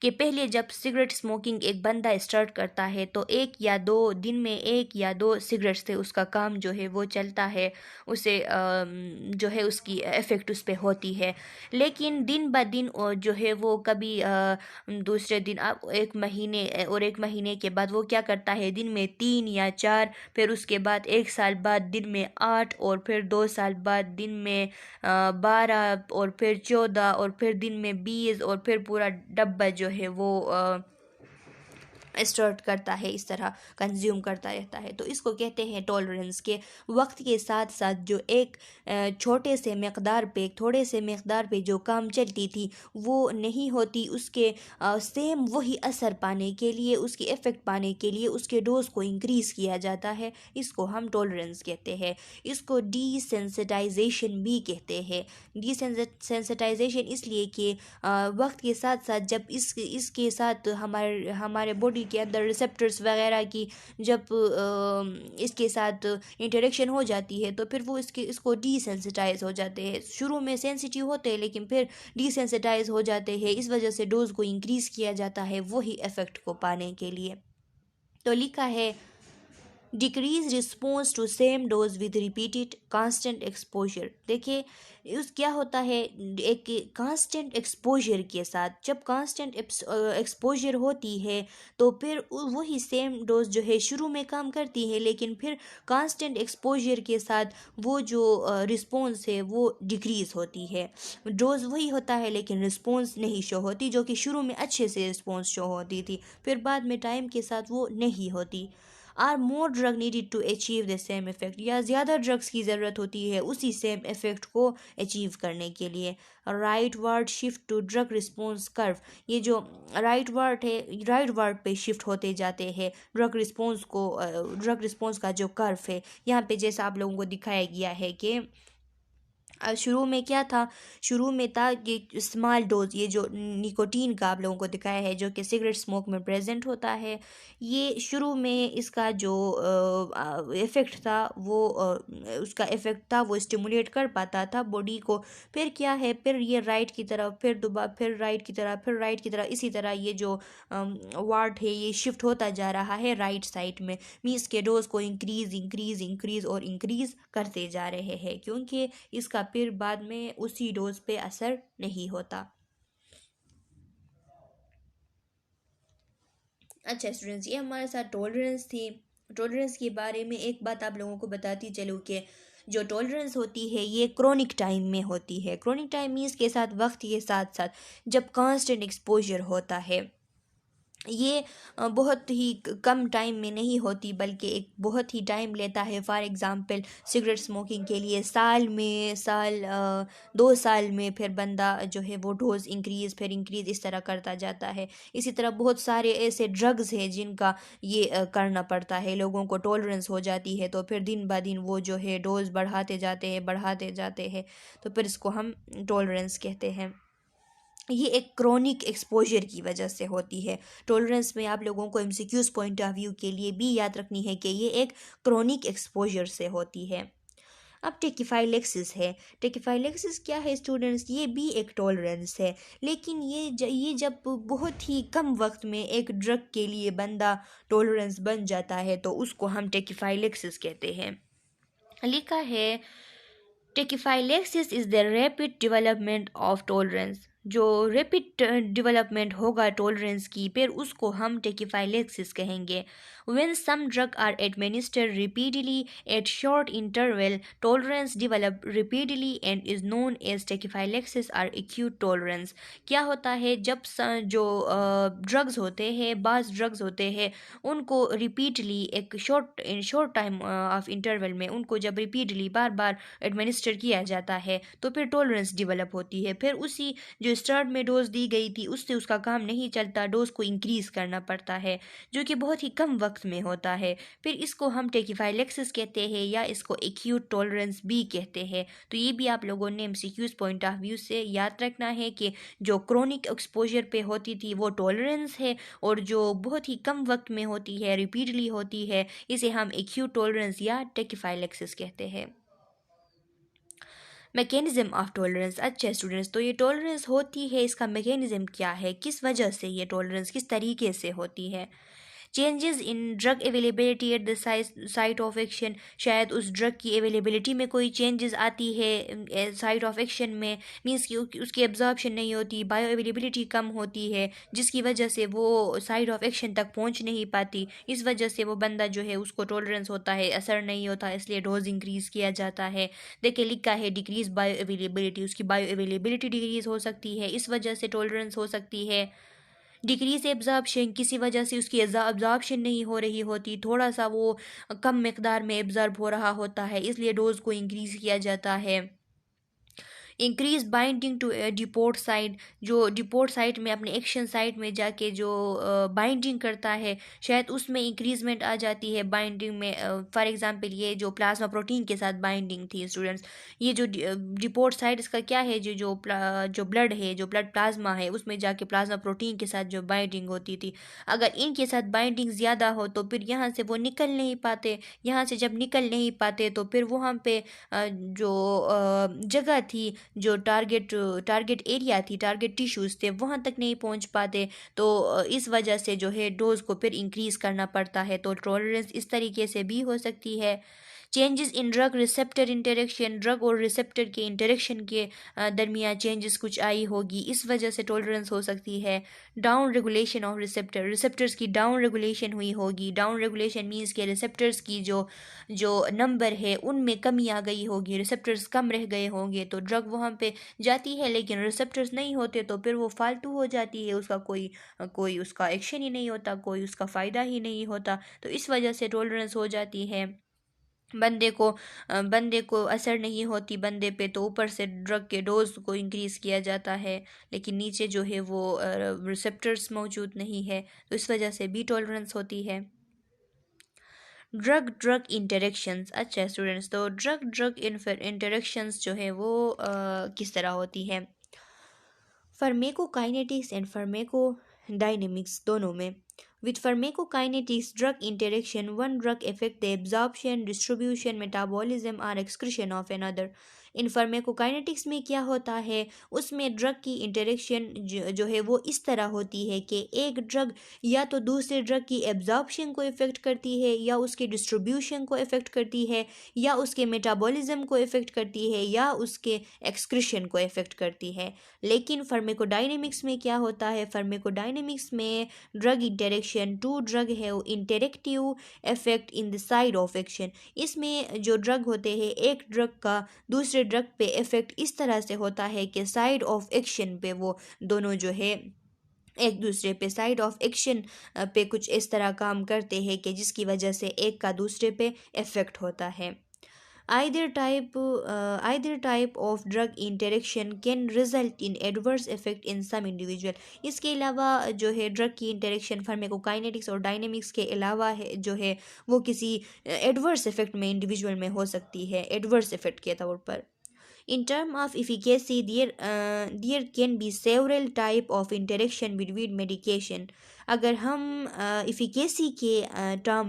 कि पहले जब सिगरेट स्मोकिंग एक बंदा स्टार्ट करता है तो एक या दो दिन में एक या दो सिगरेट से उसका काम जो है वो चलता है, उसे जो है उसकी इफ़ेक्ट उस पर होती है। लेकिन दिन ब दिन जो है वो कभी दूसरे दिन अब एक महीने और एक महीने के बाद वो क्या करता है, दिन में 3 या 4, फिर उसके बाद 1 साल बाद दिन में 8, और फिर 2 साल बाद दिन में 12, और फिर 14, और फिर दिन में 20, और फिर पूरा डब्बा जो है वो स्टार्ट करता है, इस तरह कंज्यूम करता रहता है। तो इसको कहते हैं टॉलरेंस के वक्त के साथ साथ जो एक छोटे से मकदार पे, थोड़े से मकदार पे जो काम चलती थी वो नहीं होती, उसके सेम वही असर पाने के लिए, उसकी इफ़ेक्ट पाने के लिए उसके डोज को इंक्रीज़ किया जाता है। इसको हम टॉलरेंस कहते हैं। इसको डीसेंसिटाइजेशन भी कहते हैं। डीसेंसिटाइजेशन इसलिए कि वक्त के साथ साथ जब इसके साथ हमारे हमारे बॉडी के अंदर रिसेप्टर्स वगैरह की जब इसके साथ इंटरेक्शन हो जाती है तो फिर वो इसको डीसेंसिटाइज हो जाते हैं। शुरू में सेंसिटिव होते हैं लेकिन फिर डीसेंसिटाइज हो जाते हैं। इस वजह से डोज को इंक्रीज़ किया जाता है वही इफ़ेक्ट को पाने के लिए। तो लिखा है decrease response to same dose with repeated constant exposure. देखिए उस क्या होता है, एक कांस्टेंट एक्सपोजर के साथ जब कांस्टेंट एक्सपोजर होती है तो फिर वही सेम डोज जो है शुरू में काम करती है, लेकिन फिर कांस्टेंट एक्सपोजर के साथ वो जो रिस्पॉन्स है वो डिक्रीज होती है। डोज वही होता है लेकिन रिस्पॉन्स नहीं शो होती, जो कि शुरू में अच्छे से रिस्पॉन्स शो होती थी, फिर बाद में टाइम के साथ वो नहीं होती। Or more drug needed to achieve the same effect, या ज़्यादा ड्रग्स की ज़रूरत होती है उसी सेम इफेक्ट को अचीव करने के लिए। Rightward shift to drug response curve, ये जो राइट वर्ड है, राइट वर्ड पे शिफ्ट होते जाते हैं ड्रग रिस्पॉन्स को, ड्रग रिस्पॉन्स का जो कर्व है यहाँ पे जैसा आप लोगों को दिखाया गया है कि शुरू में क्या था, शुरू में था कि स्मॉल डोज, ये जो निकोटीन का आप लोगों को दिखाया है जो कि सिगरेट स्मोक में प्रेजेंट होता है, ये शुरू में इसका जो इफ़ेक्ट था वो उसका इफ़ेक्ट था वो स्टिमुलेट कर पाता था बॉडी को। फिर क्या है, फिर ये राइट की तरफ, फिर दोबारा फिर राइट की तरफ, फिर राइट की तरफ, इसी तरह ये जो वार्ड है ये शिफ्ट होता जा रहा है राइट साइड में। मीन्स के डोज को इंक्रीज इंक्रीज इंक्रीज और इंक्रीज करते जा रहे हैं क्योंकि इसका फिर बाद में उसी डोज पे असर नहीं होता। अच्छा स्टूडेंट्स, ये हमारे साथ टॉलरेंस थी। टॉलरेंस के बारे में एक बात आप लोगों को बताती चलूँ कि जो टॉलरेंस होती है ये क्रोनिक टाइम में होती है। क्रोनिक टाइम मीन्स के साथ वक्त के साथ साथ जब कांस्टेंट एक्सपोजर होता है, ये बहुत ही कम टाइम में नहीं होती बल्कि एक बहुत ही टाइम लेता है। फॉर एग्ज़ाम्पल सिगरेट स्मोकिंग के लिए साल में 2 साल में फिर बंदा जो है वो डोज इंक्रीज़ फिर इंक्रीज़ इस तरह करता जाता है। इसी तरह बहुत सारे ऐसे ड्रग्स हैं जिनका ये करना पड़ता है, लोगों को टॉलरेंस हो जाती है तो फिर दिन ब दिन वो जो है डोज बढ़ाते जाते हैं तो फिर इसको हम टॉलरेंस कहते हैं। ये एक क्रोनिक एक्सपोजर की वजह से होती है। टॉलरेंस में आप लोगों को एमसीक्यूज पॉइंट ऑफ व्यू के लिए भी याद रखनी है कि ये एक क्रोनिक एक्सपोजर से होती है। अब टेकिफाइलेक्सिस है। टेकिफाइलेक्सिस क्या है स्टूडेंट्स, ये भी एक टॉलरेंस है, लेकिन ये जब बहुत ही कम वक्त में एक ड्रग के लिए बंदा टॉलरेंस बन जाता है तो उसको हम टेकिफाइलेक्सिस कहते हैं। लिखा है tachyphylaxis is the rapid development of tolerance. जो रैपिड डेवलपमेंट होगा टॉलरेंस की फिर उसको हम टेकिफाइलेक्सिस कहेंगे। When some drug are administered repeatedly at short interval tolerance develop repeatedly and is known as tachyphylaxis or acute tolerance. क्या होता है, जब जो ड्रग्स होते हैं, बाज़ ड्रग्स होते हैं, उनको रिपीटली एक शॉर्ट टाइम ऑफ इंटरवल में उनको जब रिपीटली बार बार एडमिनिस्टर किया जाता है तो फिर टॉलरेंस डेवलप होती है। फिर उसी जो स्टार्ट में डोज दी गई थी उससे उसका काम नहीं चलता, डोज को इंक्रीज़ करना पड़ता है, जो कि बहुत ही कम वक्त वक्त में होता है। फिर इसको हम टेकीफाइलेक्सिस कहते हैं या इसको एक्यूट टॉलरेंस भी कहते हैं। तो ये भी आप लोगों ने एमसीक्यूज पॉइंट ऑफ व्यू से याद रखना है कि जो क्रोनिक एक्सपोजर पे होती थी वो टॉलरेंस है, और जो बहुत ही कम वक्त में होती है, रिपीटली होती है, इसे हम एक्यूट टॉलरेंस या टेकीफाइलेक्सिस कहते हैं। Mechanism of tolerance. अच्छा स्टूडेंट्स, तो ये टॉलरेंस होती है, इसका मैकेनिज्म क्या है, किस वजह से ये टॉलरेंस किस तरीके से होती है। Changes in drug availability at the site of action, शायद उस ड्रग की अवेलेबिलिटी में कोई चेंजेस आती है साइट ऑफ एक्शन में, मींस कि उसकी एब्जॉर्प्शन नहीं होती, बायो अवेलेबिलिटी कम होती है, जिसकी वजह से वो साइट ऑफ एक्शन तक पहुंच नहीं पाती। इस वजह से वो बंदा जो है उसको टॉलरेंस होता है, असर नहीं होता, इसलिए डोज इंक्रीज़ किया जाता है। देखिए लिखा है डिक्रीज बायो अवेलेबिलिटी, उसकी बायो अवेलेबिलिटी डिक्रीज हो सकती है, इस वजह से टॉलरेंस हो सकती है। डिक्रीज एब्जॉर्प्शन, किसी वजह से उसकी एब्जॉर्प्शन नहीं हो रही होती, थोड़ा सा वो कम मकदार में एब्जॉर्ब हो रहा होता है, इसलिए डोज को इंक्रीज़ किया जाता है। Increase binding to depot site, जो डिपोर्ट साइट में अपने एक्शन साइट में जाके जो बाइंडिंग करता है, शायद उसमें इंक्रीजमेंट आ जाती है बाइंडिंग में। फॉर एग्जांपल ये जो प्लाज्मा प्रोटीन के साथ बाइंडिंग थी स्टूडेंट्स, ये जो डिपोर्ट साइट इसका क्या है, जो ब्लड है, जो ब्लड प्लाज्मा है, उसमें जाके प्लाज्मा प्रोटीन के साथ जो बाइंडिंग होती थी, अगर इनके साथ बाइंडिंग ज़्यादा हो तो फिर यहाँ से वो निकल नहीं पाते, यहाँ से जब निकल नहीं पाते तो फिर वहाँ पे जो जगह थी, जो टारगेट एरिया थी, टारगेट टिश्यूज़ थे, वहाँ तक नहीं पहुँच पाते। तो इस वजह से जो है डोज को फिर इंक्रीज़ करना पड़ता है। तो टॉलरेंस इस तरीके से भी हो सकती है। Changes in drug receptor interaction, drug और रिसेप्टर के इंटरेक्शन के दरमियान चेंजेस कुछ आई होगी, इस वजह से टॉलरेंस हो सकती है। Down regulation of receptor, receptors की डाउन रेगुलेशन हुई होगी। डाउन रेगुलेशन मीन्स के रिसेप्टर्स की जो जो नंबर है उनमें कमी आ गई होगी, रिसेप्टर्स कम रह गए होंगे, तो ड्रग वहाँ पे जाती है लेकिन रिसेप्टर्स नहीं होते तो फिर वो फालतू हो जाती है, उसका कोई उसका एक्शन ही नहीं होता, कोई उसका फ़ायदा ही नहीं होता। तो इस वजह से टॉलरेंस हो जाती है। बंदे को असर नहीं होती बंदे पे, तो ऊपर से ड्रग के डोज को इंक्रीज़ किया जाता है लेकिन नीचे जो है वो रिसेप्टर्स मौजूद नहीं है, तो इस वजह से भी टॉलरेंस होती है। Drug drug interactions. अच्छा स्टूडेंट्स, तो ड्रग ड्रग इंटरेक्शंस जो है वो किस तरह होती है। फार्मेकोकाइनेटिक्स एंड फार्मेकोडायनेमिक्स दोनों में। With pharmacokinetics, drug interaction, one drug affect the absorption, distribution, metabolism or excretion of another. In pharmacokinetics में क्या होता है, उसमें ड्रग की इंटरेक्शन जो है वो इस तरह होती है कि एक ड्रग या तो दूसरे ड्रग की एब्जॉर्प्शन को इफ़ेक्ट करती है, या उसके डिस्ट्रीब्यूशन को इफ़ेक्ट करती है, या उसके मेटाबॉलिज्म को इफ़ेक्ट करती है, या उसके एक्सक्रीशन को इफ़ेक्ट करती है। लेकिन फार्मेकोडायनेमिक्स में क्या होता है, फार्मेकोडायनेमिक्स में ड्रग इंटरेक्शन, टू ड्रग है वो interactive effect in the side of action. इसमें जो ड्रग होते हैं, एक ड्रग का दूसरे ड्रग पे इफेक्ट इस तरह से होता है कि साइड ऑफ एक्शन पे वो दोनों जो है एक दूसरे पे साइड ऑफ एक्शन पे कुछ इस तरह काम करते हैं कि जिसकी वजह से एक का दूसरे पे इफेक्ट होता है। Either type of drug interaction can result in adverse effect in some individual. इसके अलावा जो है ड्रग की इंटरेक्शन फार्मेकोकाइनेटिक्स और डायनेमिक्स के अलावा है जो है वो किसी एडवर्स इफेक्ट में इंडिविजुअल में हो सकती है, एडवर्स इफेक्ट के तौर पर। In terms of efficacy, there can be several type of interaction between medication. अगर हम इफ़िकेसी के टर्म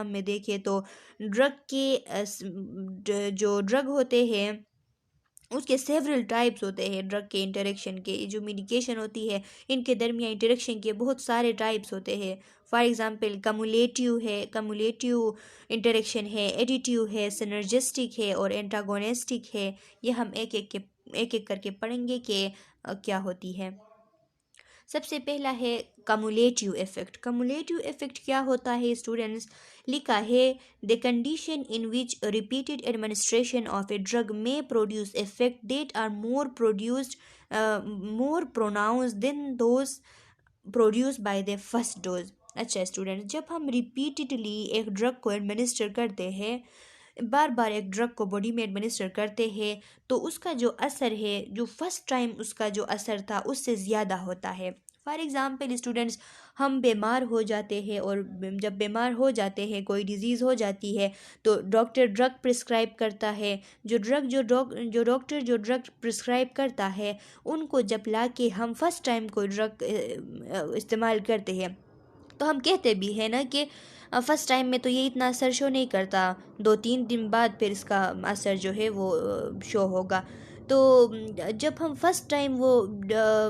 में देखें तो ड्रग के जो ड्रग होते हैं उसके सेवरल टाइप्स होते हैं। ड्रग के इंटरेक्शन के जो मेडिकेशन होती है इनके दरमियान इंटरेक्शन के बहुत सारे टाइप्स होते हैं। फॉर एग्जांपल कमुलेटिव इंटरेक्शन है, एडिटिव है, सिनर्जिस्टिक है और एंटागोनिस्टिक है। ये हम एक एक करके पढ़ेंगे कि क्या होती है। सबसे पहला है कमुलेटिव इफेक्ट। कमुलेटिव इफेक्ट क्या होता है स्टूडेंट्स, लिखा है the condition in which repeated administration of a drug में produce effect that are more pronounce than those produce by the first dose. अच्छा स्टूडेंट, जब हम रिपीटेडली एक ड्रग को एडमिनिस्टर करते हैं, बार बार एक ड्रग को बॉडी में एडमिनिस्टर करते हैं, तो उसका जो असर है, जो फर्स्ट टाइम उसका जो असर था उससे ज़्यादा होता है। फॉर एग्ज़ाम्पल स्टूडेंट्स, हम बीमार हो जाते हैं और जब बीमार हो जाते हैं, कोई डिज़ीज़ हो जाती है, तो डॉक्टर ड्रग प्रिस्क्राइब करता है। जो डॉक्टर जो ड्रग प्रिस्क्राइब करता है, उनको जब ला के हम फर्स्ट टाइम कोई ड्रग इस्तेमाल करते हैं, तो हम कहते भी हैं ना कि फ़र्स्ट टाइम में तो ये इतना असर शो नहीं करता, 2-3 दिन बाद फिर इसका असर जो है वो शो होगा। तो जब हम फर्स्ट टाइम वो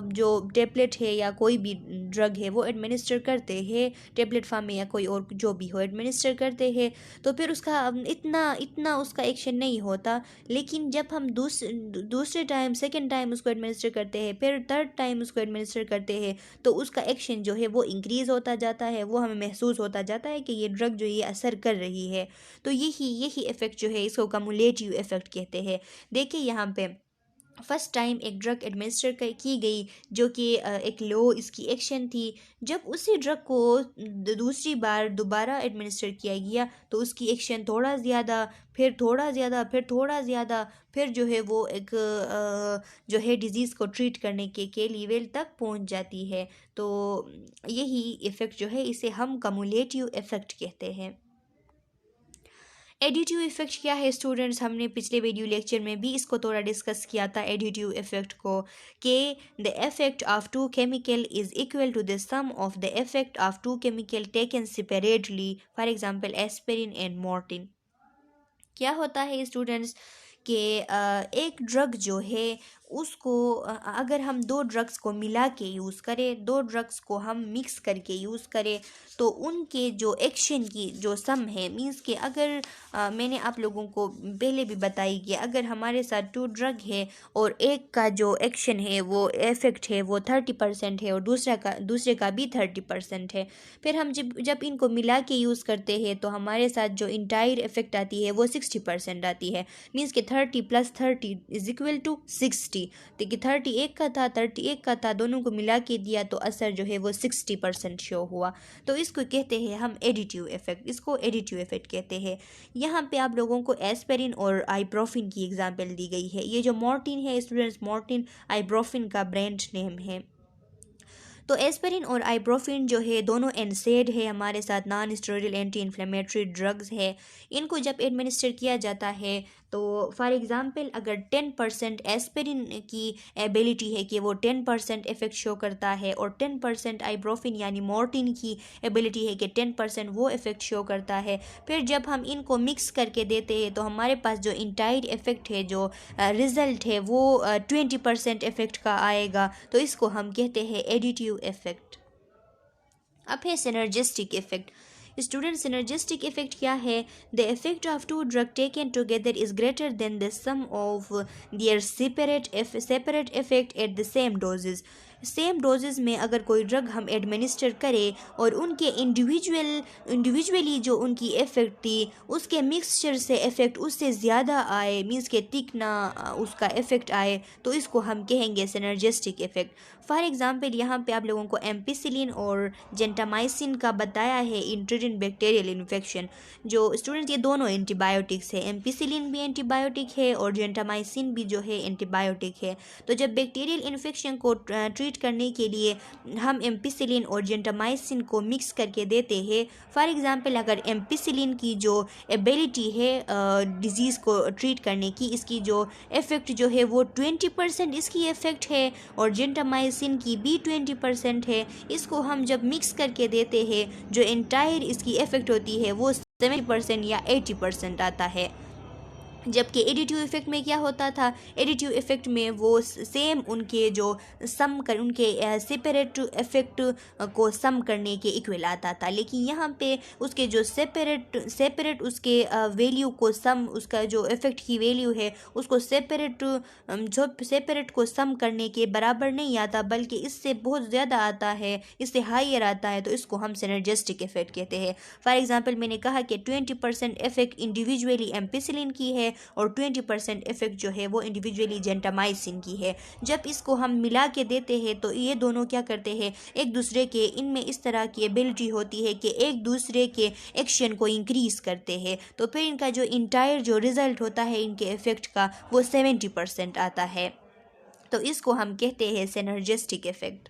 जो टेबलेट है या कोई भी ड्रग है वो एडमिनिस्टर करते हैं, टेबलेट फॉर्म में या कोई और जो भी हो एडमिनिस्टर करते हैं, तो फिर उसका इतना इतना उसका एक्शन नहीं होता। लेकिन जब हम दूसरे टाइम, सेकेंड टाइम उसको एडमिनिस्टर करते हैं, फिर थर्ड टाइम उसको एडमिनिस्टर करते हैं, तो उसका एक्शन जो है वो इंक्रीज़ होता जाता है, वो हमें महसूस होता जाता है कि ये ड्रग जो ये असर कर रही है। तो यही इफ़ेक्ट जो है इसको कम्युलेटिव इफ़ेक्ट कहते हैं। देखिए यहाँ पे फर्स्ट टाइम एक ड्रग एडमिनिस्टर की गई, जो कि एक लो इसकी एक्शन थी। जब उसी ड्रग को दूसरी बार दोबारा एडमिनिस्टर किया गया, तो उसकी एक्शन थोड़ा ज़्यादा, फिर थोड़ा ज़्यादा, फिर थोड़ा ज़्यादा, फिर जो है वो एक जो है डिज़ीज़ को ट्रीट करने के लेवल तक पहुंच जाती है। तो यही इफ़ेक्ट जो है इसे हम कम्युलेटिव इफ़ेक्ट कहते हैं। एडिटिव इफ़ेक्ट क्या है स्टूडेंट्स, हमने पिछले वीडियो लेक्चर में भी इसको थोड़ा डिस्कस किया था एडिटिव इफ़ेक्ट को, कि the effect of two chemical is equal to the sum of the effect of two chemical taken separately, for example aspirin and Motrin. क्या होता है स्टूडेंट्स कि एक ड्रग जो है उसको अगर हम दो ड्रग्स को मिला के यूज़ करें, दो ड्रग्स को हम मिक्स करके यूज़ करें, तो उनके जो एक्शन की जो सम है, मींस कि अगर मैंने आप लोगों को पहले भी बताई कि अगर हमारे साथ 2 ड्रग है और एक का जो एक्शन है वो इफेक्ट है वो 30% है और दूसरे का भी 30% है, फिर हम जब इनको मिला के यूज़ करते हैं तो हमारे साथ जो इंटायर इफेक्ट आती है वो 60% आती है। मीन्स कि 30 + 30 = 60। देखिए 31 का था, 31 का था, दोनों को मिला के दिया तो असर जो है वो 60% शो हुआ। तो इसको कहते हैं हम एडिटिव इफेक्ट, इसको एडिटिव इफेक्ट कहते हैं। यहाँ पे आप लोगों को एस्पिरिन और आइब्रोफिन की एग्जांपल दी गई है। ये जो मॉर्टिन है स्टूडेंट्स, मॉर्टिन आइब्रोफिन का ब्रांड नेम है। तो एस्पिरिन और आइब्रोफिन जो है दोनों एनसेड है, हमारे साथ non steroidal anti inflammatory drugs है। इनको जब एडमिनिस्टर किया जाता है तो फॉर एग्ज़ाम्पल अगर 10% एस्पिरिन की एबिलिटी है कि वो 10% इफेक्ट शो करता है और 10% आइब्रोफिन यानी मॉर्टिन की एबिलिटी है कि 10% वो इफेक्ट शो करता है, फिर जब हम इनको मिक्स करके देते हैं तो हमारे पास जो इंटायर इफेक्ट है, जो रिज़ल्ट है वो 20% इफेक्ट का आएगा। तो इसको हम कहते हैं एडिटिव इफेक्ट। अब है synergistic effect. Student, synergistic effect क्या है? The effect of two drug taken together is greater than the sum of their separate effect at the same doses. Same doses में अगर कोई ड्रग हम एडमिनिस्टर करें और उनके इंडिविजुअली जो उनकी इफ़ेक्ट थी उसके मिक्सचर से इफ़ेक्ट उससे ज़्यादा आए, मीन्स के तिकना उसका इफ़ेक्ट आए, तो इसको हम कहेंगे सिनर्जिस्टिक इफ़ेक्ट। फॉर एग्ज़ाम्पल यहाँ पे आप लोगों को एम्पिसिलिन और जेंटामाइसिन का बताया है इन ट्रीटिंग बैक्टीरियल इन्फेक्शन। जो स्टूडेंट्स, ये दोनों एंटीबायोटिक्स है, एम्पिसिलिन भी एंटीबायोटिक है और जेंटामाइसिन भी जो है एंटीबायोटिक है। तो जब बैक्टीरियल इन्फेक्शन को ट्रीट करने के लिए हम एम्पिसिलिन और जेंटामाइसिन को मिक्स करके देते हैं, फॉर एग्ज़ाम्पल अगर एम्पिसिलिन की जो एबिलिटी है डिज़ीज़ को ट्रीट करने की, इसकी जो इफ़ेक्ट जो है वो 20% इसकी इफ़ेक्ट है और जेंटामाइसिन की भी 20% है, इसको हम जब मिक्स करके देते हैं जो एंटायर इसकी इफ़ेक्ट होती है वो 70% या 80% आता है। जबकि एडिटिव इफेक्ट में क्या होता था? एडिटिव इफेक्ट में वो सेम उनके जो सम कर उनके सेपरेट इफेक्ट को सम करने के इक्वल आता था, लेकिन यहाँ पे उसके जो सेपरेट उसके वैल्यू को सम, उसका जो इफेक्ट की वैल्यू है उसको सेपरेट को सम करने के बराबर नहीं आता, बल्कि इससे बहुत ज़्यादा आता है, इससे हाइयर आता है। तो इसको हम सिनर्जिस्टिक इफेक्ट कहते हैं। फॉर एग्जांपल मैंने कहा कि 20% इफेक्ट इंडिविजुअली एम्पिसिलिन की है और 20% इफेक्ट जो है वो इंडिविजुअली जेंटामाइसिन की है। जब इसको हम मिला के देते हैं तो ये दोनों क्या करते हैं, एक दूसरे के, इनमें इस तरह की एबिलिटी होती है कि एक दूसरे के एक्शन को इंक्रीज करते हैं, तो फिर इनका जो इंटायर जो रिजल्ट होता है इनके इफेक्ट का वो 70% आता है। तो इसको हम कहते हैं सिनर्जिस्टिक इफेक्ट।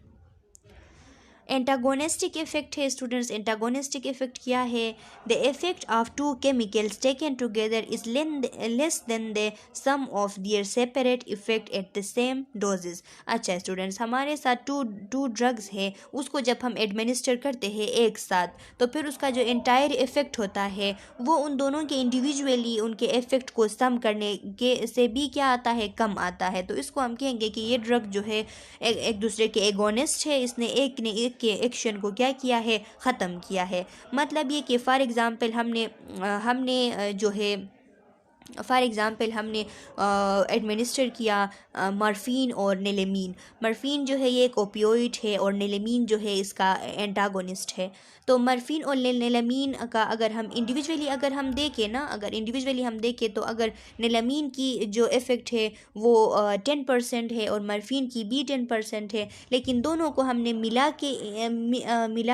एंटागोनिस्टिक इफेक्ट है स्टूडेंट्स। एंटागोनिस्टिक इफेक्ट क्या है? The effect of two chemicals taken together is less than the sum of their separate effect at the same doses. अच्छा स्टूडेंट्स, हमारे साथ टू ड्रग्स है, उसको जब हम एडमिनिस्टर करते हैं एक साथ, तो फिर उसका जो एंटायर इफेक्ट होता है वो उन दोनों के इंडिविजुअली उनके इफेक्ट को सम करने के से भी क्या आता है, कम आता है। तो इसको हम कहेंगे कि ये ड्रग जो है एक दूसरे के एगोनिस्ट है, इसने एक ने एक के एक्शन को क्या किया है, ख़त्म किया है। मतलब ये कि फॉर एग्ज़ाम्पल हमने जो है फ़ॉर एग्ज़ाम्पल हमने एडमिनिस्टर किया मॉर्फिन और नेलेमीन। मॉर्फिन जो है ये एक ओपियोइड है और नेलेमीन जो है इसका एंटागोनिस्ट है। तो मॉर्फिन और नेलेमीन का अगर हम इंडिविजुअली हम देखें तो अगर नेलेमीन की जो इफ़ेक्ट है वो 10% है और मॉर्फिन की भी 10% है, लेकिन दोनों को हमने मिला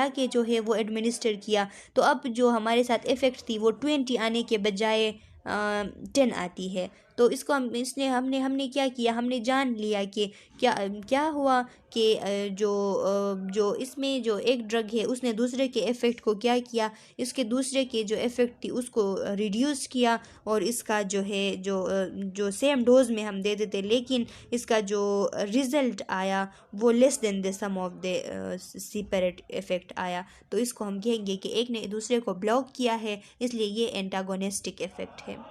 के जो है वो एडमिनिस्टर किया, तो अब जो हमारे साथ इफ़ेक्ट थी वो 20 आने के बजाय 10 आती है। तो इसको हमने क्या किया, हमने जान लिया कि क्या हुआ कि जो इसमें जो एक ड्रग है उसने दूसरे के इफ़ेक्ट को क्या किया, इसके दूसरे के जो इफ़ेक्ट थी उसको रिड्यूस किया, और इसका जो है जो सेम डोज में हम दे देते, लेकिन इसका जो रिज़ल्ट आया वो less than the sum of the separate effect आया। तो इसको हम कहेंगे कि एक ने दूसरे को ब्लॉक किया है, इसलिए ये एंटागोनिस्टिक इफ़ेक्ट है।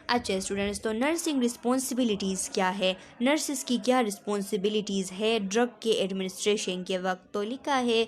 अच्छा स्टूडेंट्स, तो नर्सिंग रिस्पॉन्सिबिलिटीज़ क्या है, नर्सिस की क्या रिस्पॉन्सिबिलिटीज़ है ड्रग के एडमिनिस्ट्रेशन के वक्त? तो लिखा है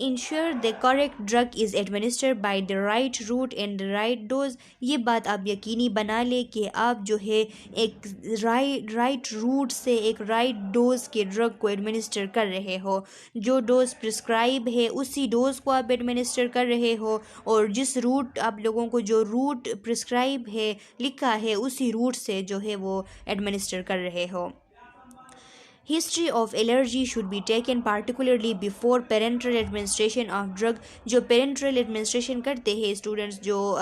ensure the correct drug is administered by the right route and the right dose. ये बात आप यकीनी बना लें कि आप जो है एक राइट रूट से एक राइट डोज के ड्रग को एडमिनिस्टर कर रहे हो, जो डोज प्रिस्क्राइब है उसी डोज को आप एडमिनिस्टर कर रहे हो, और जिस रूट आप लोगों को जो रूट प्रिस्क्राइब है लिखा है उसी रूट से जो है वो एडमिनिस्टर कर रहे हो। History of allergy should be taken particularly before parenteral administration of drug. जो पेरेंट्रल एडमिनिस्ट्रेशन करते हैं स्टूडेंट्स, जो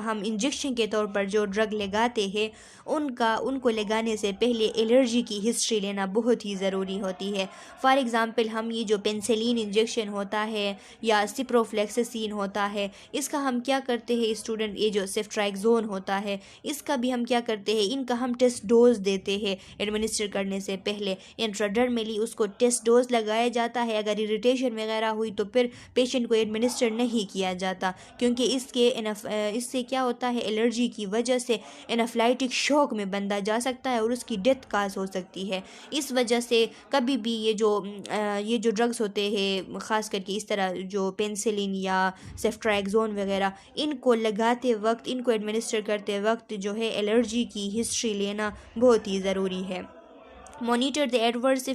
हम इंजेक्शन के तौर पर जो ड्रग लगाते हैं उनको लगाने से पहले एलर्जी की हिस्ट्री लेना बहुत ही ज़रूरी होती है। फॉर एग्ज़ाम्पल हम ये जो पेंसिलिन इंजेक्शन होता है या सिप्रोफ्लेक्सासिन होता है, इसका हम क्या करते हैं स्टूडेंट, ये जो सेफ्ट्राइक्सोन होता है इसका भी हम क्या करते हैं, इनका हम टेस्ट डोज देते हैं एडमिनिस्टर करने से पहले। इंट्राडर्मली उसको टेस्ट डोज लगाया जाता है। अगर इरिटेशन वगैरह हुई तो फिर पेशेंट को एडमिनिस्टर नहीं किया जाता, क्योंकि इससे क्या होता है, एलर्जी की वजह से एनाफ्लाइटिक शॉक में बंदा जा सकता है और उसकी डेथ काज हो सकती है। इस वजह से कभी भी ये जो ड्रग्स होते हैं, ख़ास करके इस तरह जो पेंसिलिन या सेफ्ट्राइक्सोन वगैरह, इनको लगाते वक्त, इनको एडमिनिस्टर करते वक्त जो है एलर्जी की हिस्ट्री लेना बहुत ही ज़रूरी है। मॉनिटर द एडवर्स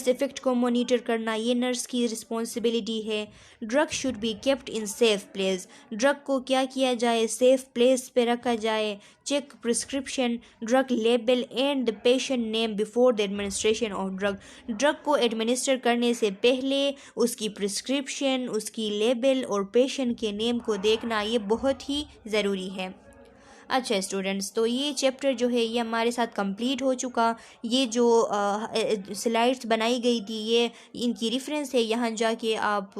इफ़ेक्ट को मॉनिटर करना ये नर्स की रिस्पॉन्सिबिलिटी है। Drug should be kept in safe place. Drug को क्या किया जाए, सेफ प्लेस पे रखा जाए। Check prescription, drug label and the patient name before the administration of drug. Drug को एडमिनिस्टर करने से पहले उसकी प्रिस्क्रिप्शन, उसकी लेबल और पेशेंट के नेम को देखना ये बहुत ही ज़रूरी है। अच्छा स्टूडेंट्स, तो ये चैप्टर जो है ये हमारे साथ कंप्लीट हो चुका। ये जो स्लाइड्स बनाई गई थी ये इनकी रेफरेंस है, यहाँ जाके आप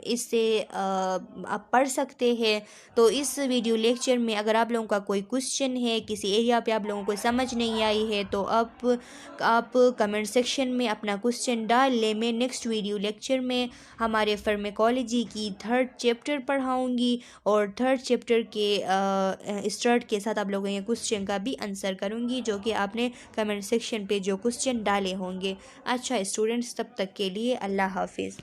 इससे आप पढ़ सकते हैं। तो इस वीडियो लेक्चर में अगर आप लोगों का कोई क्वेश्चन है, किसी एरिया पे आप लोगों को समझ नहीं आई है, तो आप कमेंट सेक्शन में अपना क्वेश्चन डाल लें। मैं नेक्स्ट वीडियो लेक्चर में हमारे फार्माकोलॉजी की 3rd चैप्टर पढ़ाऊँगी, और 3rd चैप्टर के स्टार्ट के साथ आप लोगों के क्वेश्चन का भी आंसर करूंगी, जो कि आपने कमेंट सेक्शन पे जो क्वेश्चन डाले होंगे। अच्छा स्टूडेंट्स, तब तक के लिए अल्लाह हाफिज़।